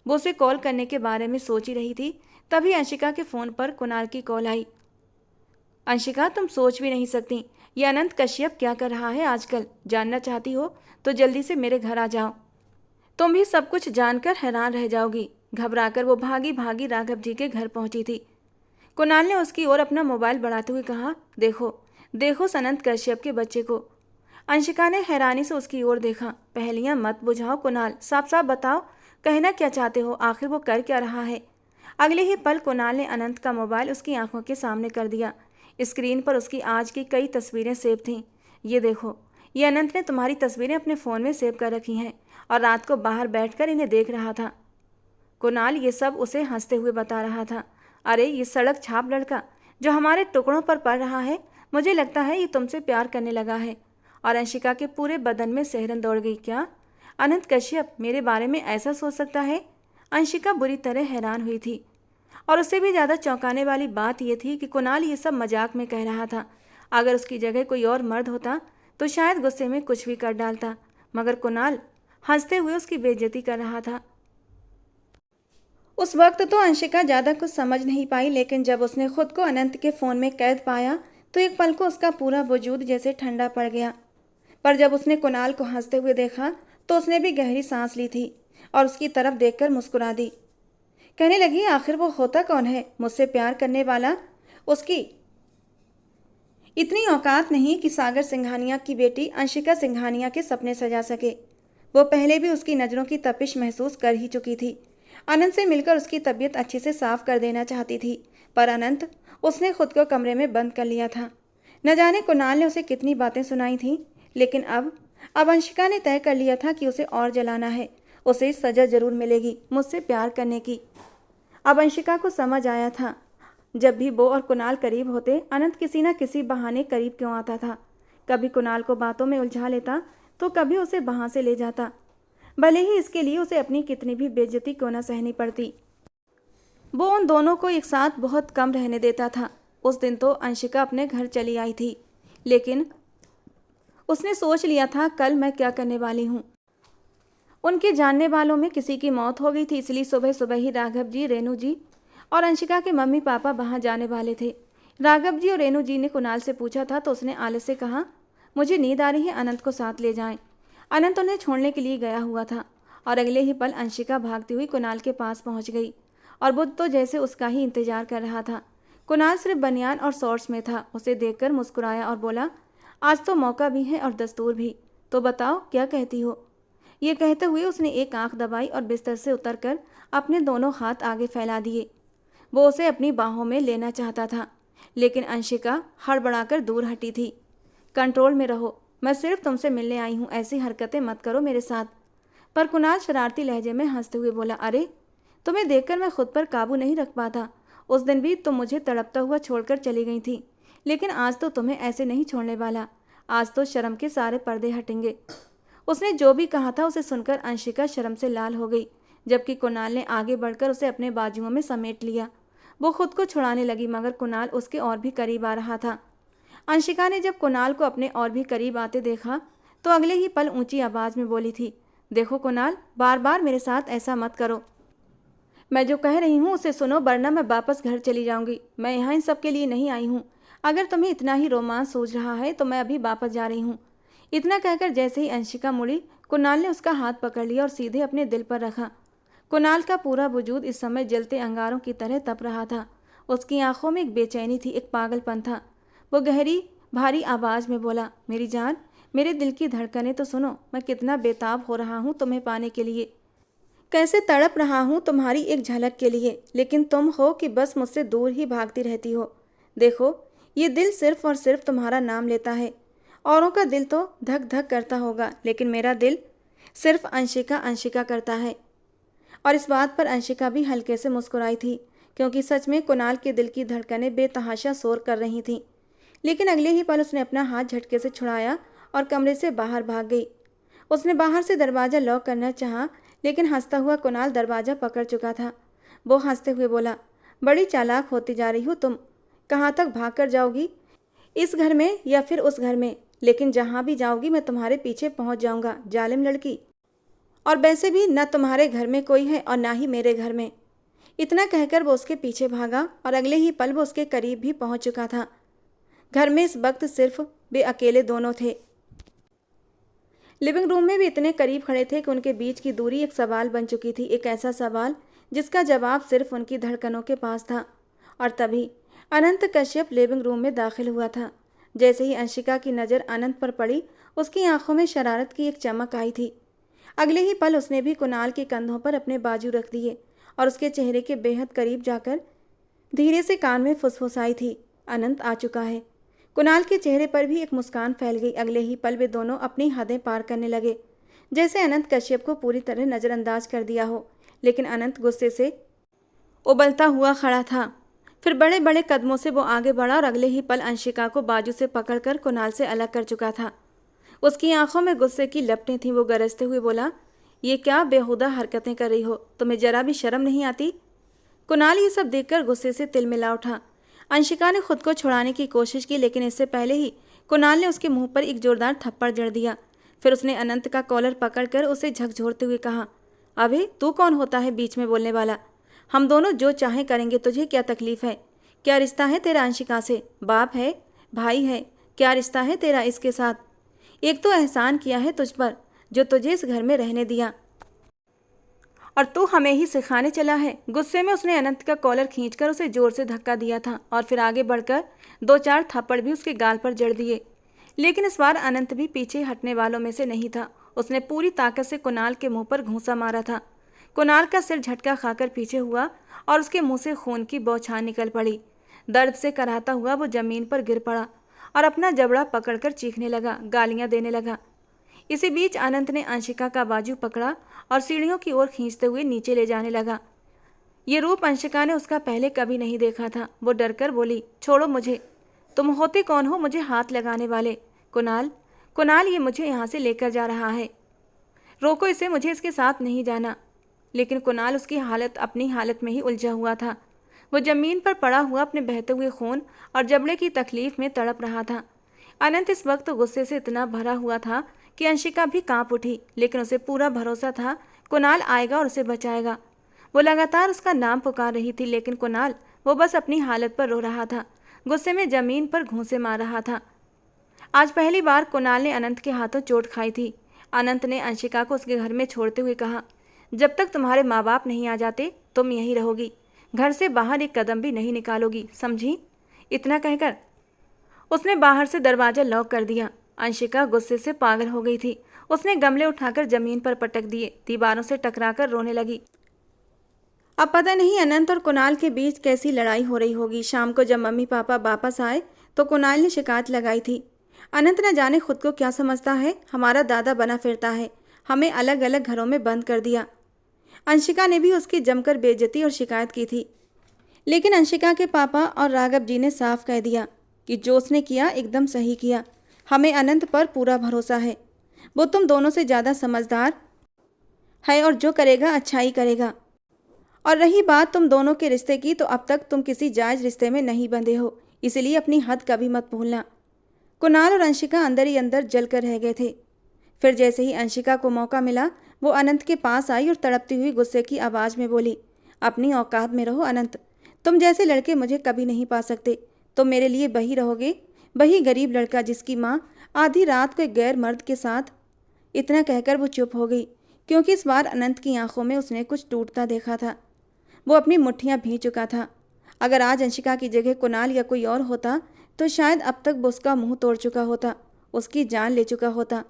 वो उसे कॉल करने के बारे में सोच ही रही थी, तभी अंशिका के फ़ोन पर कुणाल की कॉल आई। अंशिका, तुम सोच भी नहीं सकती ये अनंत कश्यप क्या कर रहा है आजकल। जानना चाहती हो तो जल्दी से मेरे घर आ जाओ। तुम भी सब कुछ जानकर हैरान रह जाओगी। घबराकर वो भागी भागी राघव जी के घर पहुंची थी। कुणाल ने उसकी ओर अपना मोबाइल बढ़ाते हुए कहा, देखो देखो उस अनंत कश्यप के बच्चे को। अंशिका ने हैरानी से उसकी ओर देखा। पहेलियां मत बुझाओ कुणाल, साफ साफ बताओ कहना क्या चाहते हो, आखिर वो कर क्या रहा है? अगले ही पल कुणाल ने अनंत का मोबाइल उसकी आंखों के सामने कर दिया। स्क्रीन पर उसकी आज की कई तस्वीरें सेव थीं। ये देखो, ये अनंत ने तुम्हारी तस्वीरें अपने फ़ोन में सेव कर रखी हैं और रात को बाहर बैठकर इन्हें देख रहा था। कुणाल ये सब उसे हंसते हुए बता रहा था। अरे ये सड़क छाप लड़का जो हमारे टुकड़ों पर पड़ रहा है, मुझे लगता है ये तुमसे प्यार करने लगा है। और अंशिका के पूरे बदन में सिहरन दौड़ गई। क्या अनंत कश्यप मेरे बारे में ऐसा सोच सकता है? अंशिका बुरी तरह हैरान हुई थी। और उससे भी ज़्यादा चौंकाने वाली बात यह थी कि कुणाल ये सब मजाक में कह रहा था। अगर उसकी जगह कोई और मर्द होता तो शायद गुस्से में कुछ भी कर डालता, मगर कुणाल हंसते हुए उसकी बेइज्जती कर रहा था। उस वक्त तो अंशिका ज़्यादा कुछ समझ नहीं पाई, लेकिन जब उसने खुद को अनंत के फ़ोन में कैद पाया तो एक पल को उसका पूरा वजूद जैसे ठंडा पड़ गया। पर जब उसने कुणाल को हंसते हुए देखा तो उसने भी गहरी सांस ली थी और उसकी तरफ देखकर मुस्कुरा दी। कहने लगी, आखिर वो होता कौन है मुझसे प्यार करने वाला? उसकी इतनी औकात नहीं कि सागर सिंघानिया की बेटी अंशिका सिंघानिया के सपने सजा सके। वो पहले भी उसकी नज़रों की तपिश महसूस कर ही चुकी थी। अनंत से मिलकर उसकी तबीयत अच्छे से साफ कर देना चाहती थी, पर अनंत उसने खुद को कमरे में बंद कर लिया था। न जाने कुणाल ने उसे कितनी बातें सुनाई थीं, लेकिन अब अंशिका ने तय कर लिया था कि उसे और जलाना है। उसे सजा जरूर मिलेगी मुझसे प्यार करने की। अब अंशिका को समझ आया था, जब भी वो और कुणाल करीब होते, अनंत किसी न किसी बहाने करीब क्यों आता था। कभी कुणाल को बातों में उलझा लेता तो कभी उसे वहाँ से ले जाता, भले ही इसके लिए उसे अपनी कितनी भी बेइज्जती क्यों न सहनी पड़ती। वो उन दोनों को एक साथ बहुत कम रहने देता था। उस दिन तो अंशिका अपने घर चली आई थी, लेकिन उसने सोच लिया था कल मैं क्या करने वाली हूँ। उनके जानने वालों में किसी की मौत हो गई थी, इसलिए सुबह सुबह ही राघव जी, रेणु जी और अंशिका के मम्मी पापा वहाँ जाने वाले थे। राघव जी और रेणु जी ने कुणाल से पूछा था तो उसने आलस से कहा, मुझे नींद आ रही है, अनंत को साथ ले जाएं। अनंत उन्हें छोड़ने के लिए गया हुआ था और अगले ही पल अंशिका भागती हुई कुणाल के पास पहुंच गई और बुद्ध तो जैसे उसका ही इंतजार कर रहा था। कुणाल सिर्फ बनियान और शॉर्ट्स में था। उसे देखकर मुस्कुराया और बोला, आज तो मौका भी है और दस्तूर भी, तो बताओ क्या कहती हो। ये कहते हुए उसने एक आंख दबाई और बिस्तर से उतरकर अपने दोनों हाथ आगे फैला दिए। वो उसे अपनी बाहों में लेना चाहता था, लेकिन अंशिका हड़बड़ाकर दूर हटी थी। कंट्रोल में रहो, मैं सिर्फ तुमसे मिलने आई हूँ, ऐसी हरकतें मत करो मेरे साथ। पर कुणाल शरारती लहजे में हंसते हुए बोला, अरे तुम्हें देखकर मैं खुद पर काबू नहीं रख पाता। उस दिन भी तुम मुझे तड़पता हुआ छोड़कर चली गई थी, लेकिन आज तो तुम्हें ऐसे नहीं छोड़ने वाला। आज तो शर्म के सारे पर्दे हटेंगे। उसने जो भी कहा था उसे सुनकर अंशिका शर्म से लाल हो गई, जबकि कुणाल ने आगे बढ़कर उसे अपने बाजुओं में समेट लिया। वो खुद को छुड़ाने लगी, मगर कुणाल उसके और भी करीब आ रहा था। अंशिका ने जब कुणाल को अपने और भी करीब आते देखा तो अगले ही पल ऊंची आवाज़ में बोली थी, देखो कुणाल, बार बार मेरे साथ ऐसा मत करो। मैं जो कह रही हूँ उसे सुनो, वरना मैं वापस घर चली जाऊंगी। मैं यहाँ इन सब के लिए नहीं आई हूँ। अगर तुम्हें इतना ही रोमांस सूझ रहा है तो मैं अभी वापस जा रही हूँ। इतना कहकर जैसे ही अंशिका मुड़ी, कुणाल ने उसका हाथ पकड़ लिया और सीधे अपने दिल पर रखा। कुणाल का पूरा वजूद इस समय जलते अंगारों की तरह तप रहा था। उसकी आंखों में एक बेचैनी थी, एक पागलपन था। वो गहरी भारी आवाज़ में बोला, मेरी जान, मेरे दिल की धड़कनें तो सुनो। मैं कितना बेताब हो रहा हूँ तुम्हें पाने के लिए, कैसे तड़प रहा हूँ तुम्हारी एक झलक के लिए, लेकिन तुम हो कि बस मुझसे दूर ही भागती रहती हो। देखो, ये दिल सिर्फ और सिर्फ तुम्हारा नाम लेता है। औरों का दिल तो धक धक करता होगा, लेकिन मेरा दिल सिर्फ अंशिका अंशिका करता है। और इस बात पर अंशिका भी हल्के से मुस्कुराई थी, क्योंकि सच में कुणाल के दिल की धड़कनें बेतहाशा शोर कर रही थीं। लेकिन अगले ही पल उसने अपना हाथ झटके से छुड़ाया और कमरे से बाहर भाग गई। उसने बाहर से दरवाज़ा लॉक करना चाहा, लेकिन हंसता हुआ कुणाल दरवाज़ा पकड़ चुका था। वो हंसते हुए बोला, बड़ी चालाक होती जा रही हो तुम। कहाँ तक भाग कर जाओगी, इस घर में या फिर उस घर में? लेकिन जहाँ भी जाओगी मैं तुम्हारे पीछे पहुँच जाऊँगा, जालिम लड़की। और वैसे भी न तुम्हारे घर में कोई है और ना ही मेरे घर में। इतना कहकर वो उसके पीछे भागा और अगले ही पल वो उसके करीब भी पहुँच चुका था। घर में इस वक्त सिर्फ वे अकेले दोनों थे। लिविंग रूम में भी इतने करीब खड़े थे कि उनके बीच की दूरी एक सवाल बन चुकी थी, एक ऐसा सवाल जिसका जवाब सिर्फ उनकी धड़कनों के पास था। और तभी अनंत कश्यप लिविंग रूम में दाखिल हुआ था। जैसे ही अंशिका की नज़र अनंत पर पड़ी, उसकी आंखों में शरारत की एक चमक आई थी। अगले ही पल उसने भी कुणाल के कंधों पर अपने बाजू रख दिए और उसके चेहरे के बेहद करीब जाकर धीरे से कान में फुसफुसाई थी, अनंत आ चुका है। कुणाल के चेहरे पर भी एक मुस्कान फैल गई। अगले ही पल वे दोनों अपनी हदें पार करने लगे। जैसे अनंत कश्यप को पूरी तरह नज़रअंदाज कर दिया हो। लेकिन अनंत गुस्से से उबलता हुआ खड़ा था। फिर बड़े बड़े कदमों से वो आगे बढ़ा और अगले ही पल अंशिका को बाजू से पकड़कर कुणाल से अलग कर चुका था। उसकी आंखों में गुस्से की लपटें थीं। वो गरजते हुए बोला, ये क्या बेहुदा हरकतें कर रही हो? तुम्हें जरा भी शर्म नहीं आती? कुणाल ये सब देखकर गुस्से से तिलमिला उठा। अंशिका ने खुद को छुड़ाने की कोशिश की, लेकिन इससे पहले ही कुणाल ने उसके मुंह पर एक जोरदार थप्पड़ जड़ दिया। फिर उसने अनंत का कॉलर पकड़कर उसे झकझोरते हुए कहा, अबे तू कौन होता है बीच में बोलने वाला? हम दोनों जो चाहें करेंगे, तुझे क्या तकलीफ है? क्या रिश्ता है तेरा अंशिका से? बाप है, भाई है, क्या रिश्ता है तेरा इसके साथ? एक तो एहसान किया है तुझ पर, जो तुझे इस घर में रहने दिया, और तू हमें ही सिखाने चला है। गुस्से में उसने अनंत का कॉलर खींचकर उसे जोर से धक्का दिया था और फिर आगे बढ़कर 2-4 थप्पड़ भी उसके गाल पर जड़ दिए। लेकिन इस बार अनंत भी पीछे हटने वालों में से नहीं था। उसने पूरी ताकत से कुणाल के मुंह पर घूंसा मारा था। कुणाल का सिर झटका खाकर पीछे हुआ और उसके मुंह से खून की बौछार निकल पड़ी। दर्द से कराहता हुआ वो जमीन पर गिर पड़ा और अपना जबड़ा पकड़कर चीखने लगा, गालियां देने लगा। इसी बीच अनंत ने अंशिका का बाजू पकड़ा और सीढ़ियों की ओर खींचते हुए नीचे ले जाने लगा। ये रूप अंशिका ने उसका पहले कभी नहीं देखा था। वो डरकर बोली, छोड़ो मुझे। तुम होते कौन हो मुझे हाथ लगाने वाले? कुणाल, कुणाल ये मुझे यहाँ से लेकर जा रहा है, रोको इसे, मुझे इसके साथ नहीं जाना। लेकिन कुणाल उसकी हालत अपनी हालत में ही उलझा हुआ था। वो जमीन पर पड़ा हुआ अपने बहते हुए खून और जबड़े की तकलीफ में तड़प रहा था। अनंत इस वक्त गुस्से से इतना भरा हुआ था कि अंशिका भी कांप उठी, लेकिन उसे पूरा भरोसा था कुणाल आएगा और उसे बचाएगा। वो लगातार उसका नाम पुकार रही थी, लेकिन कुणाल, वो बस अपनी हालत पर रो रहा था, गुस्से में जमीन पर घूंसे मार रहा था। आज पहली बार कुणाल ने अनंत के हाथों चोट खाई थी। अनंत ने अंशिका को उसके घर में छोड़ते हुए कहा, जब तक तुम्हारे माँ बाप नहीं आ जाते तुम यहीं रहोगी, घर से बाहर एक कदम भी नहीं निकालोगी, समझी? इतना कहकर उसने बाहर से दरवाजा लॉक कर दिया। अंशिका गुस्से से पागल हो गई थी। उसने गमले उठाकर जमीन पर पटक दिए, दीवारों से टकराकर रोने लगी। अब पता नहीं अनंत और कुणाल के बीच कैसी लड़ाई हो रही होगी। शाम को जब मम्मी पापा वापस आए तो कुणाल ने शिकायत लगाई थी, अनंत न जाने खुद को क्या समझता है, हमारा दादा बना फिरता है, हमें अलग अलग घरों में बंद कर दिया। अंशिका ने भी उसकी जमकर बेइज्जती और शिकायत की थी। लेकिन अंशिका के पापा और राघव जी ने साफ कह दिया कि जो उसने किया एकदम सही किया, हमें अनंत पर पूरा भरोसा है, वो तुम दोनों से ज़्यादा समझदार है और जो करेगा अच्छा ही करेगा। और रही बात तुम दोनों के रिश्ते की, तो अब तक तुम किसी जायज़ रिश्ते में नहीं बंधे हो, इसलिए अपनी हद कभी मत भूलना। कुणाल और अंशिका अंदर ही अंदर जलकर रह गए थे। फिर जैसे ही अंशिका को मौका मिला, वो अनंत के पास आई और तड़पती हुई गुस्से की आवाज़ में बोली, अपनी औकात में रहो अनंत, तुम जैसे लड़के मुझे कभी नहीं पा सकते। तुम मेरे लिए वही रहोगे, वही गरीब लड़का जिसकी माँ आधी रात को एक गैर मर्द के साथ। इतना कहकर वो चुप हो गई, क्योंकि इस बार अनंत की आंखों में उसने कुछ टूटता देखा था। वो अपनी मुट्ठियाँ भींच चुका था। अगर आज अंशिका की जगह कुणाल या कोई और होता तो शायद अब तक वो उसका मुंह तोड़ चुका होता, उसकी जान ले चुका होता।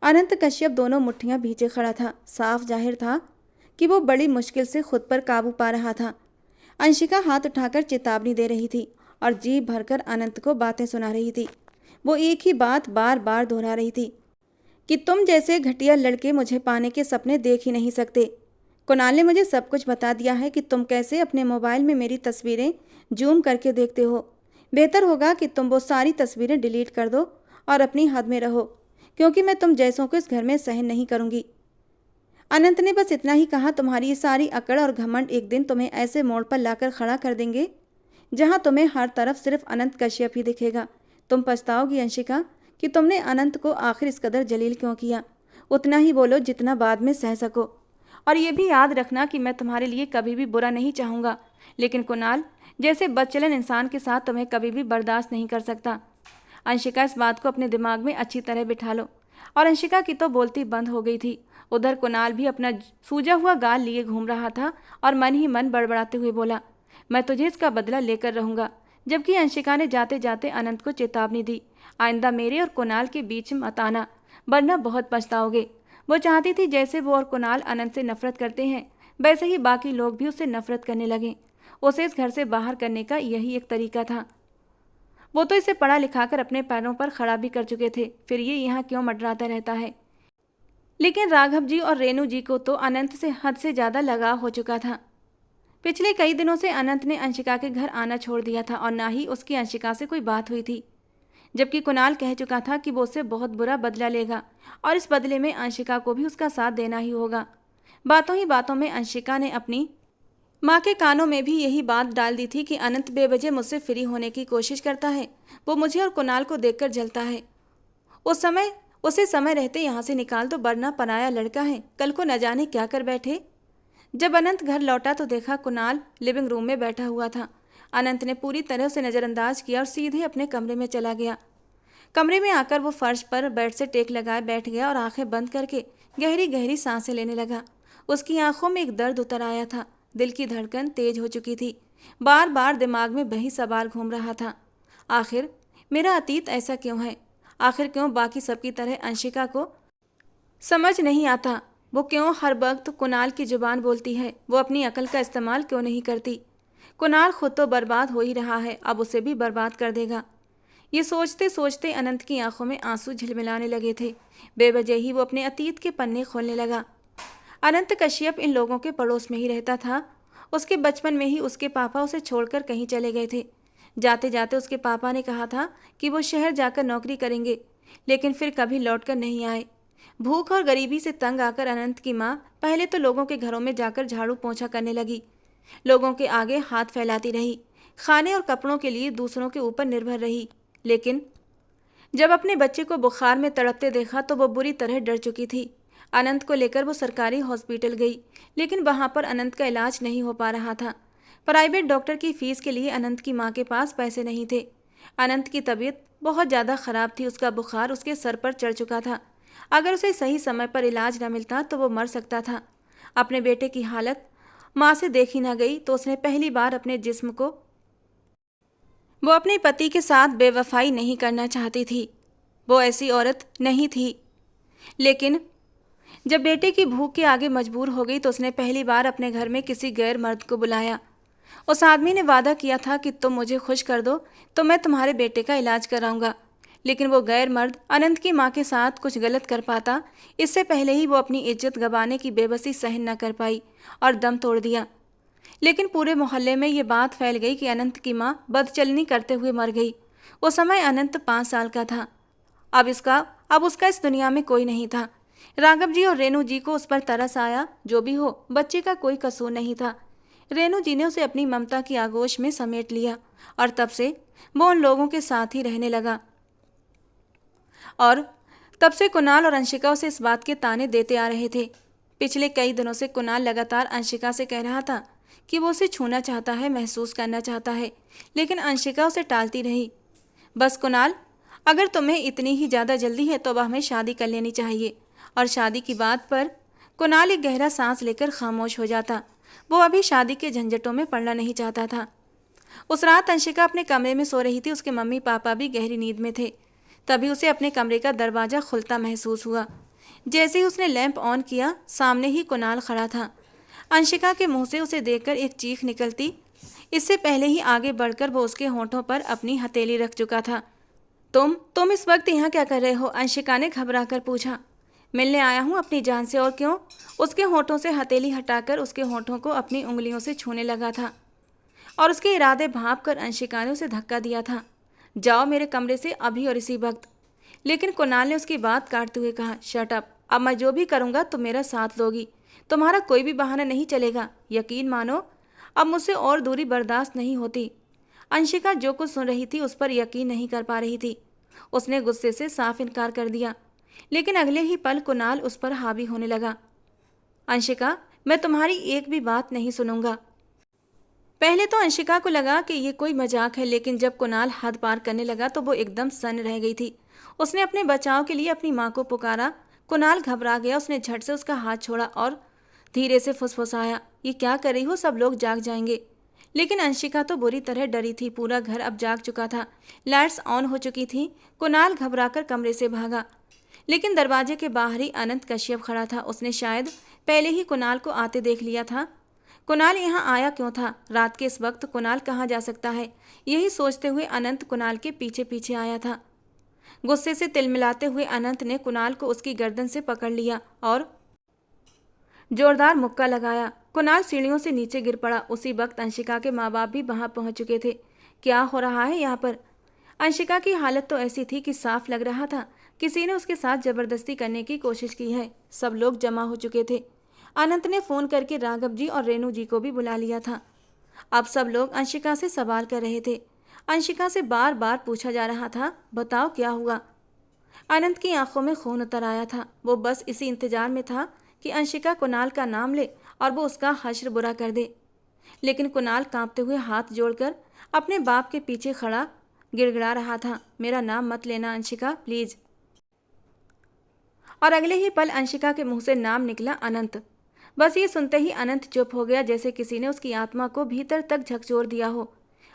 अनंत कश्यप दोनों मुट्ठियाँ भींचे खड़ा था। साफ जाहिर था कि वो बड़ी मुश्किल से खुद पर काबू पा रहा था। अंशिका हाथ उठाकर चेतावनी दे रही थी और जी भरकर अनंत को बातें सुना रही थी। वो एक ही बात बार बार दोहरा रही थी कि तुम जैसे घटिया लड़के मुझे पाने के सपने देख ही नहीं सकते। कुणाल ने मुझे सब कुछ बता दिया है कि तुम कैसे अपने मोबाइल में मेरी तस्वीरें जूम करके देखते हो। बेहतर होगा कि तुम वो सारी तस्वीरें डिलीट कर दो और अपनी हद में रहो, क्योंकि मैं तुम जैसों को इस घर में सहन नहीं करूँगी। अनंत ने बस इतना ही कहा, तुम्हारी ये सारी अकड़ और घमंड एक दिन तुम्हें ऐसे मोड़ पर लाकर खड़ा कर देंगे जहाँ तुम्हें हर तरफ सिर्फ अनंत कश्यप ही दिखेगा। तुम पछताओगी अंशिका कि तुमने अनंत को आखिर इस कदर जलील क्यों किया। उतना ही बोलो जितना बाद में सह सको, और ये भी याद रखना कि मैं तुम्हारे लिए कभी भी बुरा नहीं चाहूँगा, लेकिन कुणाल जैसे बदचलन इंसान के साथ तुम्हें कभी भी बर्दाश्त नहीं कर सकता। अंशिका, इस बात को अपने दिमाग में अच्छी तरह बिठा लो। और अंशिका की तो बोलती बंद हो गई थी। उधर कुणाल भी अपना सूजा हुआ गाल लिए घूम रहा था और मन ही मन बड़बड़ाते हुए बोला, मैं तुझे इसका बदला लेकर रहूँगा। जबकि अंशिका ने जाते जाते अनंत को चेतावनी दी, आइंदा मेरे और कुणाल के बीच मत आना, वरना बहुत पछताओगे। वो चाहती थी जैसे वो और कुणाल अनंत से नफरत करते हैं, वैसे ही बाकी लोग भी उससे नफरत करने लगें। उसे इस घर से बाहर करने का यही एक तरीका था। वो तो इसे पढ़ा लिखा कर अपने पैरों पर खड़ा भी कर चुके थे, फिर ये यहाँ क्यों मंडराता रहता है। लेकिन राघव जी और रेणु जी को तो अनंत से हद से ज़्यादा लगाव हो चुका था। पिछले कई दिनों से अनंत ने अंशिका के घर आना छोड़ दिया था और ना ही उसकी अंशिका से कोई बात हुई थी, जबकि कुणाल कह चुका था कि वो उससे बहुत बुरा बदला लेगा और इस बदले में अंशिका को भी उसका साथ देना ही होगा। बातों ही बातों में अंशिका ने अपनी माँ के कानों में भी यही बात डाल दी थी कि अनंत बेवजह मुझसे फ्री होने की कोशिश करता है। वो मुझे और कुणाल को देखकर जलता है। उसे समय रहते यहाँ से निकाल दो, वरना पराया लड़का है, कल को न जाने क्या कर बैठे। जब अनंत घर लौटा तो देखा कुणाल लिविंग रूम में बैठा हुआ था। अनंत ने पूरी तरह उसे नज़रअंदाज किया और सीधे अपने कमरे में चला गया। कमरे में आकर वो फर्श पर बेड से टेक लगाए बैठ गया और आंखें बंद करके गहरी गहरी सांसें लेने लगा। उसकी आंखों में एक दर्द उतर आया था। दिल की धड़कन तेज हो चुकी थी। बार बार दिमाग में वही सवाल घूम रहा था, आखिर मेरा अतीत ऐसा क्यों है? आखिर क्यों बाकी सबकी तरह अंशिका को समझ नहीं आता? वो क्यों हर वक्त कुणाल की जुबान बोलती है? वो अपनी अकल का इस्तेमाल क्यों नहीं करती? कुणाल खुद तो बर्बाद हो ही रहा है, अब उसे भी बर्बाद कर देगा। ये सोचते सोचते अनंत की आंखों में आंसू झिलमिलाने लगे थे। बेवजह ही वो अपने अतीत के पन्ने खोलने लगा। अनंत कश्यप इन लोगों के पड़ोस में ही रहता था। उसके बचपन में ही उसके पापा उसे छोड़कर कहीं चले गए थे। जाते जाते उसके पापा ने कहा था कि वो शहर जाकर नौकरी करेंगे, लेकिन फिर कभी लौटकर नहीं आए। भूख और गरीबी से तंग आकर अनंत की माँ पहले तो लोगों के घरों में जाकर झाड़ू पोंछा करने लगी। लोगों के आगे हाथ फैलाती रही, खाने और कपड़ों के लिए दूसरों के ऊपर निर्भर रही। लेकिन जब अपने बच्चे को बुखार में तड़पते देखा तो वो बुरी तरह डर चुकी थी। अनंत को लेकर वो सरकारी हॉस्पिटल गई, लेकिन वहाँ पर अनंत का इलाज नहीं हो पा रहा था। प्राइवेट डॉक्टर की फीस के लिए अनंत की माँ के पास पैसे नहीं थे। अनंत की तबीयत बहुत ज़्यादा ख़राब थी। उसका बुखार उसके सर पर चढ़ चुका था। अगर उसे सही समय पर इलाज न मिलता तो वो मर सकता था। अपने बेटे की हालत माँ से देखी न गई तो उसने पहली बार अपने जिस्म को वो अपने पति के साथ बेवफाई नहीं करना चाहती थी। वो ऐसी औरत नहीं थी। लेकिन जब बेटे की भूख के आगे मजबूर हो गई तो उसने पहली बार अपने घर में किसी गैर मर्द को बुलाया। उस आदमी ने वादा किया था कि तुम मुझे खुश कर दो तो मैं तुम्हारे बेटे का इलाज कराऊंगा। लेकिन वो गैर मर्द अनंत की माँ के साथ कुछ गलत कर पाता, इससे पहले ही वो अपनी इज्जत गंवाने की बेबसी सहन न कर पाई और दम तोड़ दिया। लेकिन पूरे मोहल्ले में ये बात फैल गई कि अनंत की माँ बदचलनी करते हुए मर गई। उस समय अनंत 5 साल का था। अब उसका इस दुनिया में कोई नहीं था। राघव जी और रेणु जी को उस पर तरस आया। जो भी हो, बच्चे का कोई कसूर नहीं था। रेणु जी ने उसे अपनी ममता की आगोश में समेट लिया और तब से वो उन लोगों के साथ ही रहने लगा। और तब से कुणाल और अंशिका उसे इस बात के ताने देते आ रहे थे। पिछले कई दिनों से कुणाल लगातार अंशिका से कह रहा था कि वो उसे छूना चाहता है, महसूस करना चाहता है, लेकिन अंशिका उसे टालती रही। बस कुणाल, अगर तुम्हें इतनी ही ज़्यादा जल्दी है तो अब हमें शादी कर लेनी चाहिए। और शादी की बात पर कुणाल एक गहरा सांस लेकर खामोश हो जाता। वो अभी शादी के झंझटों में पड़ना नहीं चाहता था। उस रात अंशिका अपने कमरे में सो रही थी। उसके मम्मी पापा भी गहरी नींद में थे। तभी उसे अपने कमरे का दरवाज़ा खुलता महसूस हुआ। जैसे ही उसने लैंप ऑन किया, सामने ही कुणाल खड़ा था। अंशिका के मुंह से उसे देखकर एक चीख निकलती, इससे पहले ही आगे बढ़कर वो उसके होंठों पर अपनी हथेली रख चुका था। तुम इस वक्त यहाँ क्या कर रहे हो? अंशिका ने घबरा कर पूछा। मिलने आया हूँ अपनी जान से, और क्यों? उसके होंठों से हथेली हटाकर उसके होंठों को अपनी उंगलियों से छूने लगा था और उसके इरादे भांप कर अंशिका ने उसे धक्का दिया था। जाओ मेरे कमरे से अभी और इसी वक्त। लेकिन कुणाल ने उसकी बात काटते हुए कहा, शट अप। अब मैं जो भी करूँगा तुम मेरा साथ दोगी। तुम्हारा कोई भी बहाना नहीं चलेगा। यकीन मानो, अब मुझसे और दूरी बर्दाश्त नहीं होती। अंशिका जो कुछ सुन रही थी उस पर यकीन नहीं कर पा रही थी। उसने गुस्से से साफ इनकार कर दिया, लेकिन अगले ही पल कुणाल उस पर हावी होने लगा। अंशिका, मैं तुम्हारी एक भी बात नहीं सुनूंगा। पहले तो अंशिका को लगा कि ये कोई मजाक है, लेकिन जब कुणाल हद पार करने लगा तो वो एकदम सन्न रह गई थी। उसने अपने बचाव के लिए अपनी माँ को पुकारा। कुणाल घबरा गया। उसने झट से उसका हाथ छोड़ा और धीरे से फुसफुसाया, ये क्या कर रही हो? सब लोग जाग जाएंगे। लेकिन अंशिका तो बुरी तरह डरी थी। पूरा घर अब जाग चुका था। लाइट्स ऑन हो चुकी थीं। कुणाल घबराकर कमरे से भागा, लेकिन दरवाजे के बाहर ही अनंत कश्यप खड़ा था। उसने शायद पहले ही कुणाल को आते देख लिया था। कुणाल यहाँ आया क्यों था? रात के इस वक्त कुणाल कहाँ जा सकता है? यही सोचते हुए अनंत कुणाल के पीछे पीछे आया था। गुस्से से तिलमिलाते हुए अनंत ने कुणाल को उसकी गर्दन से पकड़ लिया और जोरदार मुक्का लगाया। कुणाल सीढ़ियों से नीचे गिर पड़ा। उसी वक्त अंशिका के माँ बाप भी वहां पहुंच चुके थे। क्या हो रहा है यहाँ पर? अंशिका की हालत तो ऐसी थी कि साफ लग रहा था किसी ने उसके साथ जबरदस्ती करने की कोशिश की है। सब लोग जमा हो चुके थे। अनंत ने फोन करके राघव जी और रेणु जी को भी बुला लिया था। अब सब लोग अंशिका से सवाल कर रहे थे। अंशिका से बार बार पूछा जा रहा था, बताओ क्या हुआ। अनंत की आंखों में खून उतर आया था। वो बस इसी इंतजार में था कि अंशिका कुणाल का नाम ले और वो उसका हश्र बुरा कर दे। लेकिन कुणाल कांपते हुए हाथ जोड़कर अपने बाप के पीछे खड़ा गिड़गिड़ा रहा था, मेरा नाम मत लेना अंशिका, प्लीज। और अगले ही पल अंशिका के मुंह से नाम निकला, अनंत। बस ये सुनते ही अनंत चुप हो गया, जैसे किसी ने उसकी आत्मा को भीतर तक झकझोर दिया हो।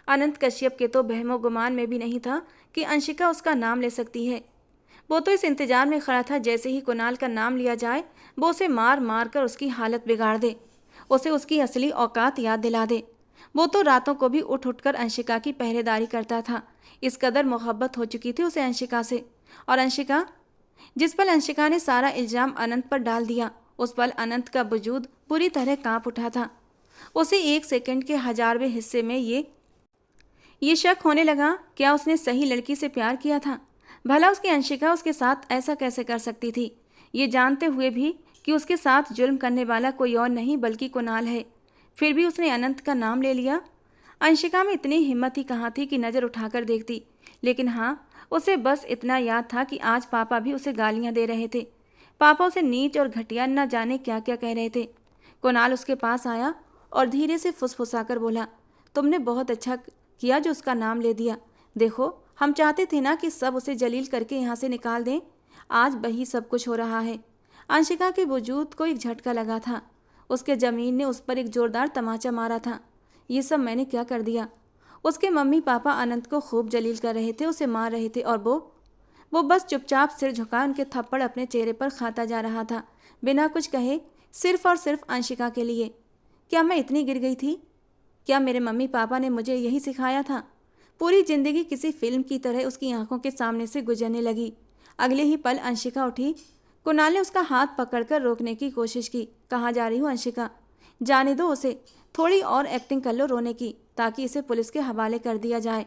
अनंत कश्यप के तो बहमो गुमान में भी नहीं था कि अंशिका उसका नाम ले सकती है। वो तो इस इंतजार में खड़ा था जैसे ही कुणाल का नाम लिया जाए वो उसे मार मार कर उसकी हालत बिगाड़ दे, उसे उसकी असली औकात याद दिला दे। वो तो रातों को भी उठ उठकर अंशिका की पहरेदारी करता था। इस कदर मोहब्बत हो चुकी थी उसे अंशिका से। और अंशिका, जिस पल अंशिका ने सारा इल्जाम अनंत पर डाल दिया उस पल अनंत का वजूद पूरी तरह कांप उठा था। उसे एक सेकंड के हजारवें हिस्से में ये शक होने लगा, क्या उसने सही लड़की से प्यार किया था? भला उसकी अंशिका उसके साथ ऐसा कैसे कर सकती थी, ये जानते हुए भी कि उसके साथ जुल्म करने वाला कोई और नहीं बल्कि कुणाल है। फिर भी उसने अनंत का नाम ले लिया। अंशिका में इतनी हिम्मत ही कहाँ थी कि नज़र उठाकर देखती। लेकिन हाँ, उसे बस इतना याद था कि आज पापा भी उसे गालियाँ दे रहे थे। पापा उसे नीच और घटिया न जाने क्या क्या कह रहे थे। कुणाल उसके पास आया और धीरे से फुसफुसाकर बोला, तुमने बहुत अच्छा किया जो उसका नाम ले दिया। देखो, हम चाहते थे ना कि सब उसे जलील करके यहाँ से निकाल दें। आज वही सब कुछ हो रहा है। अंशिका के वजूद को एक झटका लगा था। उसके ज़मीन ने उस पर एक जोरदार तमाचा मारा था। ये सब मैंने क्या कर दिया? उसके मम्मी पापा अनंत को खूब जलील कर रहे थे, उसे मार रहे थे और वो बस चुपचाप सिर झुका उनके थप्पड़ अपने चेहरे पर खाता जा रहा था, बिना कुछ कहे, सिर्फ और सिर्फ अंशिका के लिए। क्या मैं इतनी गिर गई थी? क्या मेरे मम्मी पापा ने मुझे यही सिखाया था? पूरी जिंदगी किसी फिल्म की तरह उसकी आंखों के सामने से गुजरने लगी। अगले ही पल अंशिका उठी। कुणाल ने उसका हाथ पकड़कर रोकने की कोशिश की। कहाँ जा रही हो अंशिका? जाने दो उसे, थोड़ी और एक्टिंग कर लो रोने की, ताकि इसे पुलिस के हवाले कर दिया जाए।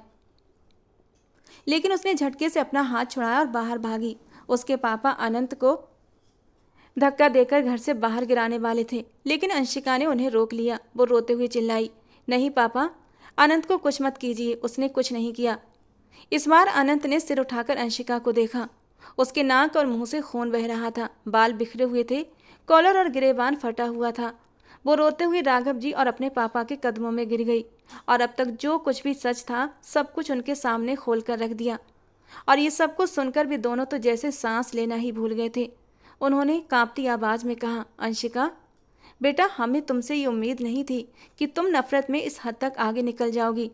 लेकिन उसने झटके से अपना हाथ छुड़ाया और बाहर भागी। उसके पापा अनंत को धक्का देकर घर से बाहर गिराने वाले थे, लेकिन अंशिका ने उन्हें रोक लिया। वो रोते हुए चिल्लाई, नहीं पापा, अनंत को कुछ मत कीजिए, उसने कुछ नहीं किया। इस बार अनंत ने सिर उठाकर अंशिका को देखा। उसके नाक और मुंह से खून बह रहा था, बाल बिखरे हुए थे, कॉलर और गिरेबान फटा हुआ था। वो रोते हुए राघव जी और अपने पापा के कदमों में गिर गई और अब तक जो कुछ भी सच था सब कुछ उनके सामने खोल कर रख दिया। और ये सब कुछ सुनकर भी दोनों तो जैसे सांस लेना ही भूल गए थे। उन्होंने कांपती आवाज़ में कहा, अंशिका बेटा, हमें तुमसे ये उम्मीद नहीं थी कि तुम नफरत में इस हद तक आगे निकल जाओगी।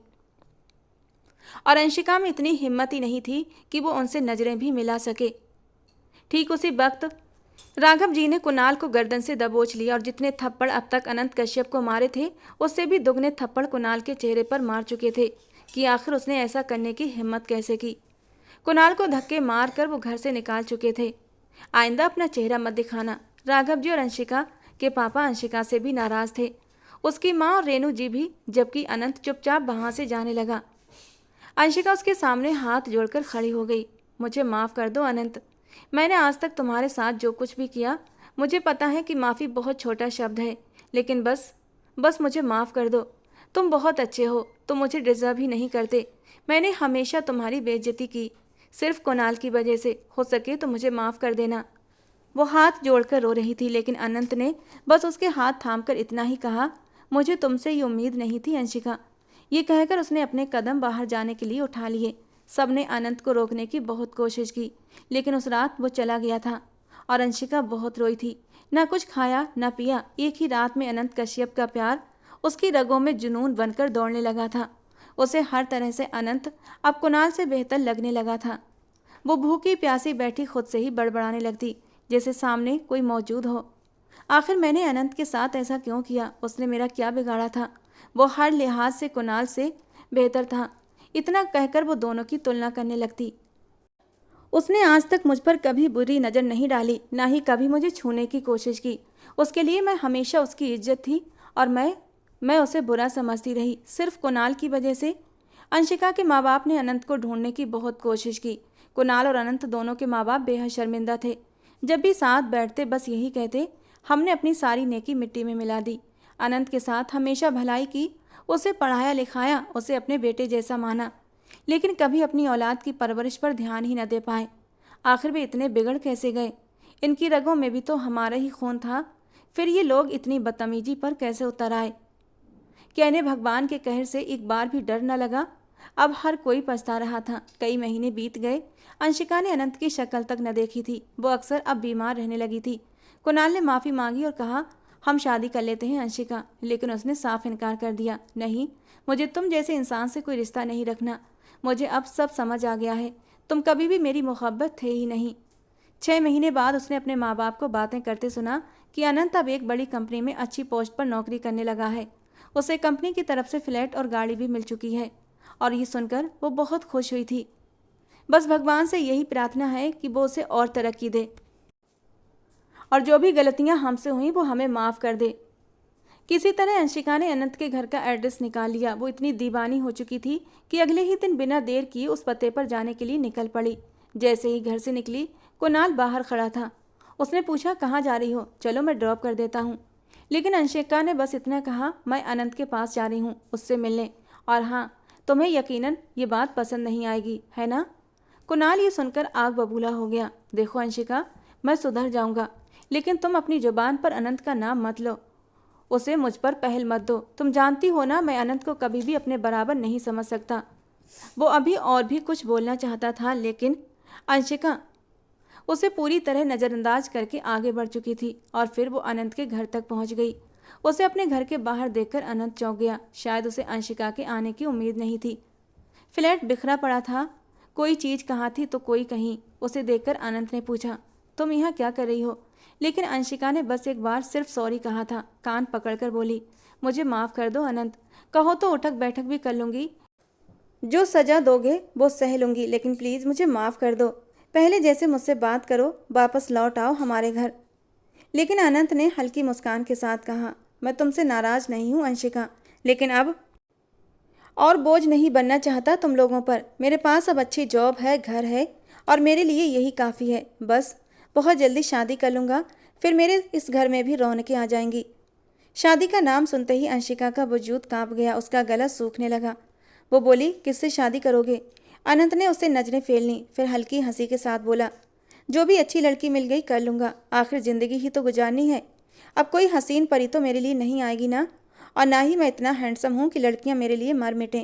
और अंशिका में इतनी हिम्मत ही नहीं थी कि वो उनसे नजरें भी मिला सके। ठीक उसी वक्त राघव जी ने कुणाल को गर्दन से दबोच लिया और जितने थप्पड़ अब तक अनंत कश्यप को मारे थे उससे भी दुगने थप्पड़ कुणाल के चेहरे पर मार चुके थे कि आखिर उसने ऐसा करने की हिम्मत कैसे की। कुणाल को धक्के मार कर वो घर से निकाल चुके थे। आइंदा अपना चेहरा मत दिखाना। राघव जी और अंशिका के पापा अंशिका से भी नाराज थे, उसकी माँ और रेणु जी भी, जबकि अनंत चुपचाप वहाँ से जाने लगा। अंशिका उसके सामने हाथ जोड़कर खड़ी हो गई। मुझे माफ़ कर दो अनंत, मैंने आज तक तुम्हारे साथ जो कुछ भी किया, मुझे पता है कि माफ़ी बहुत छोटा शब्द है, लेकिन बस मुझे माफ़ कर दो। तुम बहुत अच्छे हो, तुम मुझे डिज़र्व ही नहीं करते। मैंने हमेशा तुम्हारी बेइज्जती की, सिर्फ कुणाल की वजह से। हो सके तो मुझे माफ़ कर देना। वो हाथ जोड़कर रो रही थी, लेकिन अनंत ने बस उसके हाथ थामकर इतना ही कहा, मुझे तुमसे ये उम्मीद नहीं थी अंशिका। ये कहकर उसने अपने कदम बाहर जाने के लिए उठा लिए। सबने अनंत को रोकने की बहुत कोशिश की, लेकिन उस रात वो चला गया था और अंशिका बहुत रोई थी। ना कुछ खाया ना पिया। एक ही रात में अनंत कश्यप का प्यार उसकी रगों में जुनून बनकर दौड़ने लगा था। उसे हर तरह से अनंत अब कुणाल से बेहतर लगने लगा था। वो भूखी प्यासी बैठी खुद से ही बड़बड़ाने लगती, जैसे सामने कोई मौजूद हो। आखिर मैंने अनंत के साथ ऐसा क्यों किया? उसने मेरा क्या बिगाड़ा था? वो हर लिहाज से कुणाल से बेहतर था। इतना कहकर वो दोनों की तुलना करने लगती। उसने आज तक मुझ पर कभी बुरी नज़र नहीं डाली, ना ही कभी मुझे छूने की कोशिश की। उसके लिए मैं हमेशा उसकी इज्जत थी और मैं उसे बुरा समझती रही, सिर्फ कुणाल की वजह से। अंशिका के माँ बाप ने अनंत को ढूंढने की बहुत कोशिश की। कुणाल और अनंत दोनों के माँ बाप बेहद शर्मिंदा थे। जब भी साथ बैठते बस यही कहते, हमने अपनी सारी नेकी मिट्टी में मिला दी। अनंत के साथ हमेशा भलाई की, उसे पढ़ाया लिखाया, उसे अपने बेटे जैसा माना, लेकिन कभी अपनी औलाद की परवरिश पर ध्यान ही न दे पाए। आखिर वे इतने बिगड़ कैसे गए? इनकी रगों में भी तो हमारा ही खून था, फिर ये लोग इतनी बदतमीजी पर कैसे उतर आए? क्या इन्हें भगवान के कहर से एक बार भी डर न लगा? अब हर कोई पछता रहा था। कई महीने बीत गए, अंशिका ने अनंत की शक्ल तक न देखी थी। वो अक्सर अब बीमार रहने लगी थी। कुणाल ने माफ़ी मांगी और कहा, हम शादी कर लेते हैं अंशिका, लेकिन उसने साफ इनकार कर दिया। नहीं, मुझे तुम जैसे इंसान से कोई रिश्ता नहीं रखना। मुझे अब सब समझ आ गया है, तुम कभी भी मेरी मोहब्बत थे ही नहीं। 6 महीने बाद उसने अपने माँ बाप को बातें करते सुना कि अनंत अब एक बड़ी कंपनी में अच्छी पोस्ट पर नौकरी करने लगा है। उसे कंपनी की तरफ से फ्लैट और गाड़ी भी मिल चुकी है, और ये सुनकर वो बहुत खुश हुई थी। बस भगवान से यही प्रार्थना है कि वो उसे और तरक्की दे, और जो भी गलतियां हमसे हुई वो हमें माफ़ कर दे। किसी तरह अंशिका ने अनंत के घर का एड्रेस निकाल लिया। वो इतनी दीवानी हो चुकी थी कि अगले ही दिन बिना देर किए उस पते पर जाने के लिए निकल पड़ी। जैसे ही घर से निकली, कुणाल बाहर खड़ा था। उसने पूछा, कहाँ जा रही हो? चलो मैं ड्रॉप कर देता हूँ। लेकिन अंशिका ने बस इतना कहा, मैं अनंत के पास जा रही हूँ, उससे मिलने। और हाँ, तुम्हें यकीनन ये बात पसंद नहीं आएगी, है ना? कुणाल ये सुनकर आग बबूला हो गया। देखो अंशिका, मैं सुधर जाऊँगा, लेकिन तुम अपनी जुबान पर अनंत का नाम मत लो। उसे मुझ पर पहल मत दो। तुम जानती हो ना, मैं अनंत को कभी भी अपने बराबर नहीं समझ सकता। वो अभी और भी कुछ बोलना चाहता था, लेकिन अंशिका उसे पूरी तरह नज़रअंदाज करके आगे बढ़ चुकी थी। और फिर वो अनंत के घर तक पहुंच गई। उसे अपने घर के बाहर देखकर अनंत चौंक गया। शायद उसे अंशिका के आने की उम्मीद नहीं थी। फ्लैट बिखरा पड़ा था, कोई चीज़ कहाँ थी तो कोई कहीं। उसे देखकर अनंत ने पूछा, तुम यहाँ क्या कर रही हो? लेकिन अंशिका ने बस एक बार सिर्फ सॉरी कहा था। कान पकड़कर बोली, मुझे माफ़ कर दो अनंत, कहो तो उठक बैठक भी कर लूँगी, जो सज़ा दोगे वो सह लूँगी, लेकिन प्लीज़ मुझे माफ़ कर दो। पहले जैसे मुझसे बात करो, वापस लौट आओ हमारे घर। लेकिन अनंत ने हल्की मुस्कान के साथ कहा, मैं तुमसे नाराज़ नहीं हूँ अंशिका, लेकिन अब और बोझ नहीं बनना चाहता तुम लोगों पर। मेरे पास अब अच्छी जॉब है, घर है, और मेरे लिए यही काफ़ी है। बस बहुत जल्दी शादी कर लूँगा, फिर मेरे इस घर में भी रौनकें आ जाएंगी। शादी का नाम सुनते ही अंशिका का वजूद काँप गया, उसका गला सूखने लगा। वो बोली, किससे शादी करोगे? अनंत ने उससे नज़रें फेर लीं, फिर हल्की हंसी के साथ बोला, जो भी अच्छी लड़की मिल गई कर लूँगा, आखिर ज़िंदगी ही तो गुजारनी है। अब कोई हसीन परी तो मेरे लिए नहीं आएगी ना, और ना ही मैं इतना हैंडसम हूँ कि लड़कियाँ मेरे लिए मर मिटें।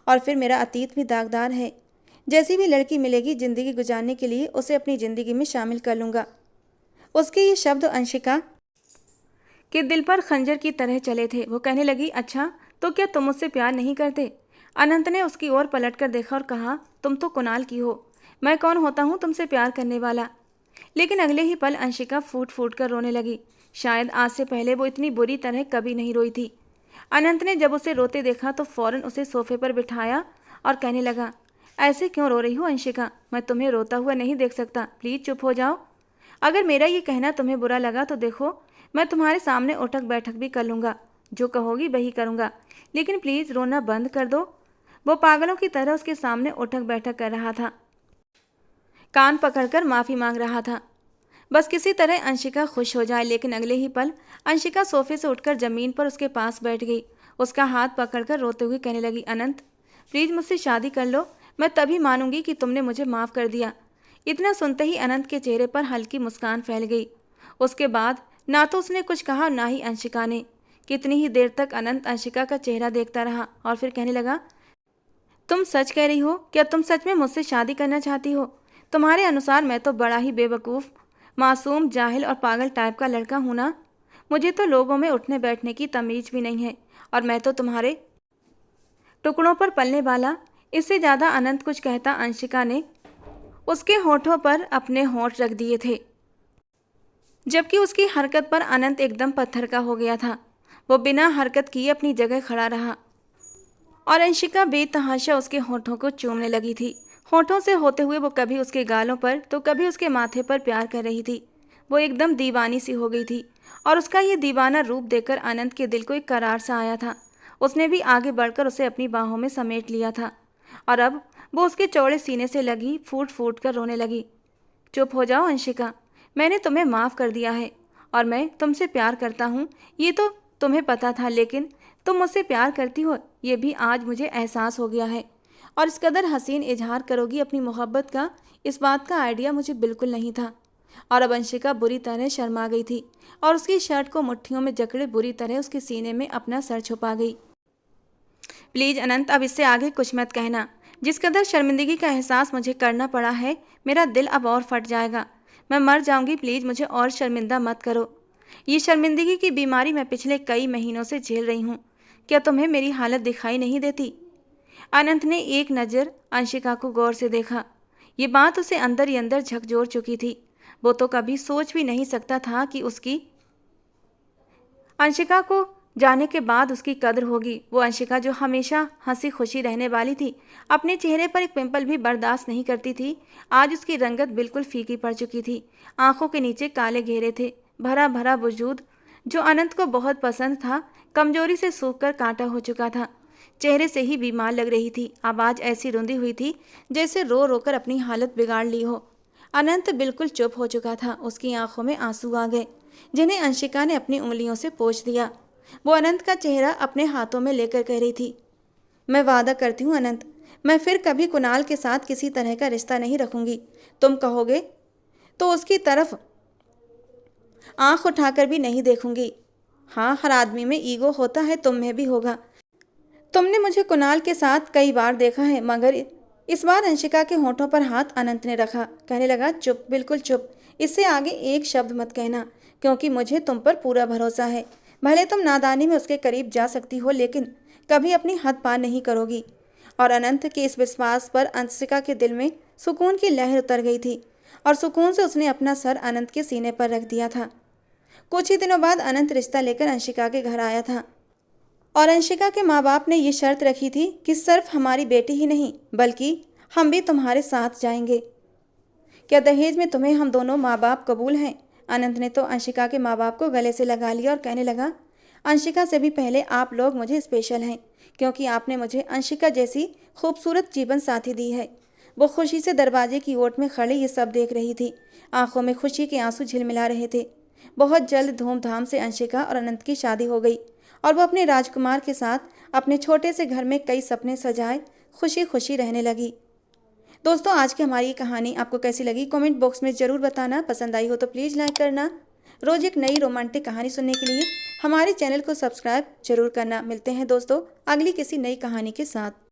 और फिर मेरा अतीत भी दागदार है। जैसी भी लड़की मिलेगी ज़िंदगी गुजारने के लिए, उसे अपनी ज़िंदगी में शामिल कर लूँगा। उसके ये शब्द अंशिका के दिल पर खंजर की तरह चले थे। वो कहने लगी, अच्छा तो क्या तुम मुझसे प्यार नहीं करते? अनंत ने उसकी ओर पलटकर देखा और कहा, तुम तो कुणाल की हो, मैं कौन होता हूँ तुमसे प्यार करने वाला? लेकिन अगले ही पल अंशिका फूट फूट कर रोने लगी। शायद आज से पहले वो इतनी बुरी तरह कभी नहीं रोई थी। अनंत ने जब उसे रोते देखा तो फौरन उसे सोफे पर बिठाया और कहने लगा, ऐसे क्यों रो रही हो अंशिका? मैं तुम्हें रोता हुआ नहीं देख सकता, प्लीज़ चुप हो जाओ। अगर मेरा ये कहना तुम्हें बुरा लगा तो देखो, मैं तुम्हारे सामने उठक बैठक भी कर लूँगा, जो कहोगी वही करूँगा, लेकिन प्लीज़ रोना बंद कर दो। वो पागलों की तरह उसके सामने उठक बैठक कर रहा था, कान पकड़कर माफ़ी मांग रहा था, बस किसी तरह अंशिका खुश हो जाए। लेकिन अगले ही पल अंशिका सोफे से उठकर ज़मीन पर उसके पास बैठ गई। उसका हाथ पकड़कर रोते हुए कहने लगी, अनंत प्लीज़ मुझसे शादी कर लो, मैं तभी मानूंगी कि तुमने मुझे माफ़ कर दिया। इतना सुनते ही अनंत के चेहरे पर हल्की मुस्कान फैल गई। उसके बाद ना तो उसने कुछ कहा, ना ही अंशिका ने। कितनी ही देर तक अनंत अंशिका का चेहरा देखता रहा और फिर कहने लगा, तुम सच कह रही हो? क्या तुम सच में मुझसे शादी करना चाहती हो? तुम्हारे अनुसार मैं तो बड़ा ही बेवकूफ़, मासूम, जाहिल और पागल टाइप का लड़का हूँ ना? मुझे तो लोगों में उठने बैठने की तमीज़ भी नहीं है, और मैं तो तुम्हारे टुकड़ों पर पलने वाला। इससे ज़्यादा अनंत कुछ कहता, अंशिका ने उसके होठों पर अपने होंठ रख दिए थे, जबकि उसकी हरकत पर अनंत एकदम पत्थर का हो गया था। वो बिना हरकत किए अपनी जगह खड़ा रहा और अंशिका बेतहाशा उसके होठों को चूमने लगी थी। होठों से होते हुए वो कभी उसके गालों पर तो कभी उसके माथे पर प्यार कर रही थी। वो एकदम दीवानी सी हो गई थी और उसका ये दीवाना रूप देखकर अनंत के दिल को एक करार सा आया था। उसने भी आगे बढ़कर उसे अपनी बाहों में समेट लिया था और अब वो उसके चौड़े सीने से लगी फूट फूट कर रोने लगी। चुप हो जाओ अंशिका, मैंने तुम्हें माफ़ कर दिया है और मैं तुमसे प्यार करता हूँ, ये तो तुम्हें पता था, लेकिन तुम मुझसे प्यार करती हो ये भी आज मुझे एहसास हो गया है। और इस कदर हसीन इजहार करोगी अपनी मोहब्बत का, इस बात का आइडिया मुझे बिल्कुल नहीं था। और अब अंशिका बुरी तरह शर्मा गई थी और उसकी शर्ट को मुट्ठियों में जकड़े बुरी तरह उसके सीने में अपना सर छुपा गई। प्लीज़ अनंत, अब इससे आगे कुछ मत कहना। जिस कदर शर्मिंदगी का एहसास मुझे करना पड़ा है, मेरा दिल अब और फट जाएगा। मैं मर जाऊंगी, प्लीज़ मुझे और शर्मिंदा मत करो। ये शर्मिंदगी की बीमारी मैं पिछले कई महीनों से झेल रही हूँ। क्या तुम्हें मेरी हालत दिखाई नहीं देती? अनंत ने एक नज़र अंशिका को गौर से देखा। ये बात उसे अंदर ही अंदर झकझोर चुकी थी। वो तो कभी सोच भी नहीं सकता था कि उसकी अंशिका को जाने के बाद उसकी कद्र होगी। वो अंशिका जो हमेशा हंसी खुशी रहने वाली थी, अपने चेहरे पर एक पिंपल भी बर्दाश्त नहीं करती थी, आज उसकी रंगत बिल्कुल फीकी पड़ चुकी थी। आंखों के नीचे काले घेरे थे। भरा भरा वजूद जो अनंत को बहुत पसंद था, कमजोरी से सूख कर कांटा हो चुका था। चेहरे से ही बीमार लग रही थी। आवाज़ ऐसी रुंधी हुई थी जैसे रो रो कर अपनी हालत बिगाड़ ली हो। अनंत बिल्कुल चुप हो चुका था। उसकी आंखों में आंसू आ गए जिन्हें अंशिका ने अपनी उंगलियों से पोंछ दिया। वो अनंत का चेहरा अपने हाथों में लेकर कह रही थी, मैं वादा करती हूँ अनंत, मैं फिर कभी कुणाल के साथ किसी तरह का रिश्ता नहीं रखूंगी। तुम कहोगे तो उसकी तरफ आंख उठाकर भी नहीं देखूंगी। हाँ, हर आदमी में ईगो होता है, तुम में भी होगा। तुमने मुझे कुणाल के साथ कई बार देखा है, मगर इस बार अंशिका के होठों पर हाथ अनंत ने रखा। कहने लगा, चुप, बिल्कुल चुप, इससे आगे एक शब्द मत कहना, क्योंकि मुझे तुम पर पूरा भरोसा है। भले तुम नादानी में उसके करीब जा सकती हो, लेकिन कभी अपनी हद पार नहीं करोगी। और अनंत के इस विश्वास पर अंशिका के दिल में सुकून की लहर उतर गई थी और सुकून से उसने अपना सर अनंत के सीने पर रख दिया था। कुछ ही दिनों बाद अनंत रिश्ता लेकर अंशिका के घर आया था और अंशिका के माँ बाप ने ये शर्त रखी थी कि सिर्फ हमारी बेटी ही नहीं, बल्कि हम भी तुम्हारे साथ जाएंगे। क्या दहेज में तुम्हें हम दोनों माँ बाप कबूल हैं? अनंत ने तो अंशिका के माँ बाप को गले से लगा लिया और कहने लगा, अंशिका से भी पहले आप लोग मुझे स्पेशल हैं, क्योंकि आपने मुझे अंशिका जैसी खूबसूरत जीवन साथी दी है। वो खुशी से दरवाजे की ओट में खड़े ये सब देख रही थी। आंखों में खुशी के आंसू झिलमिला रहे थे। बहुत जल्द धूमधाम से अंशिका और अनंत की शादी हो गई और वो अपने राजकुमार के साथ अपने छोटे से घर में कई सपने सजाए खुशी खुशी रहने लगी। दोस्तों, आज की हमारी कहानी आपको कैसी लगी कमेंट बॉक्स में ज़रूर बताना। पसंद आई हो तो प्लीज़ लाइक करना। रोज़ एक नई रोमांटिक कहानी सुनने के लिए हमारे चैनल को सब्सक्राइब जरूर करना। मिलते हैं दोस्तों अगली किसी नई कहानी के साथ।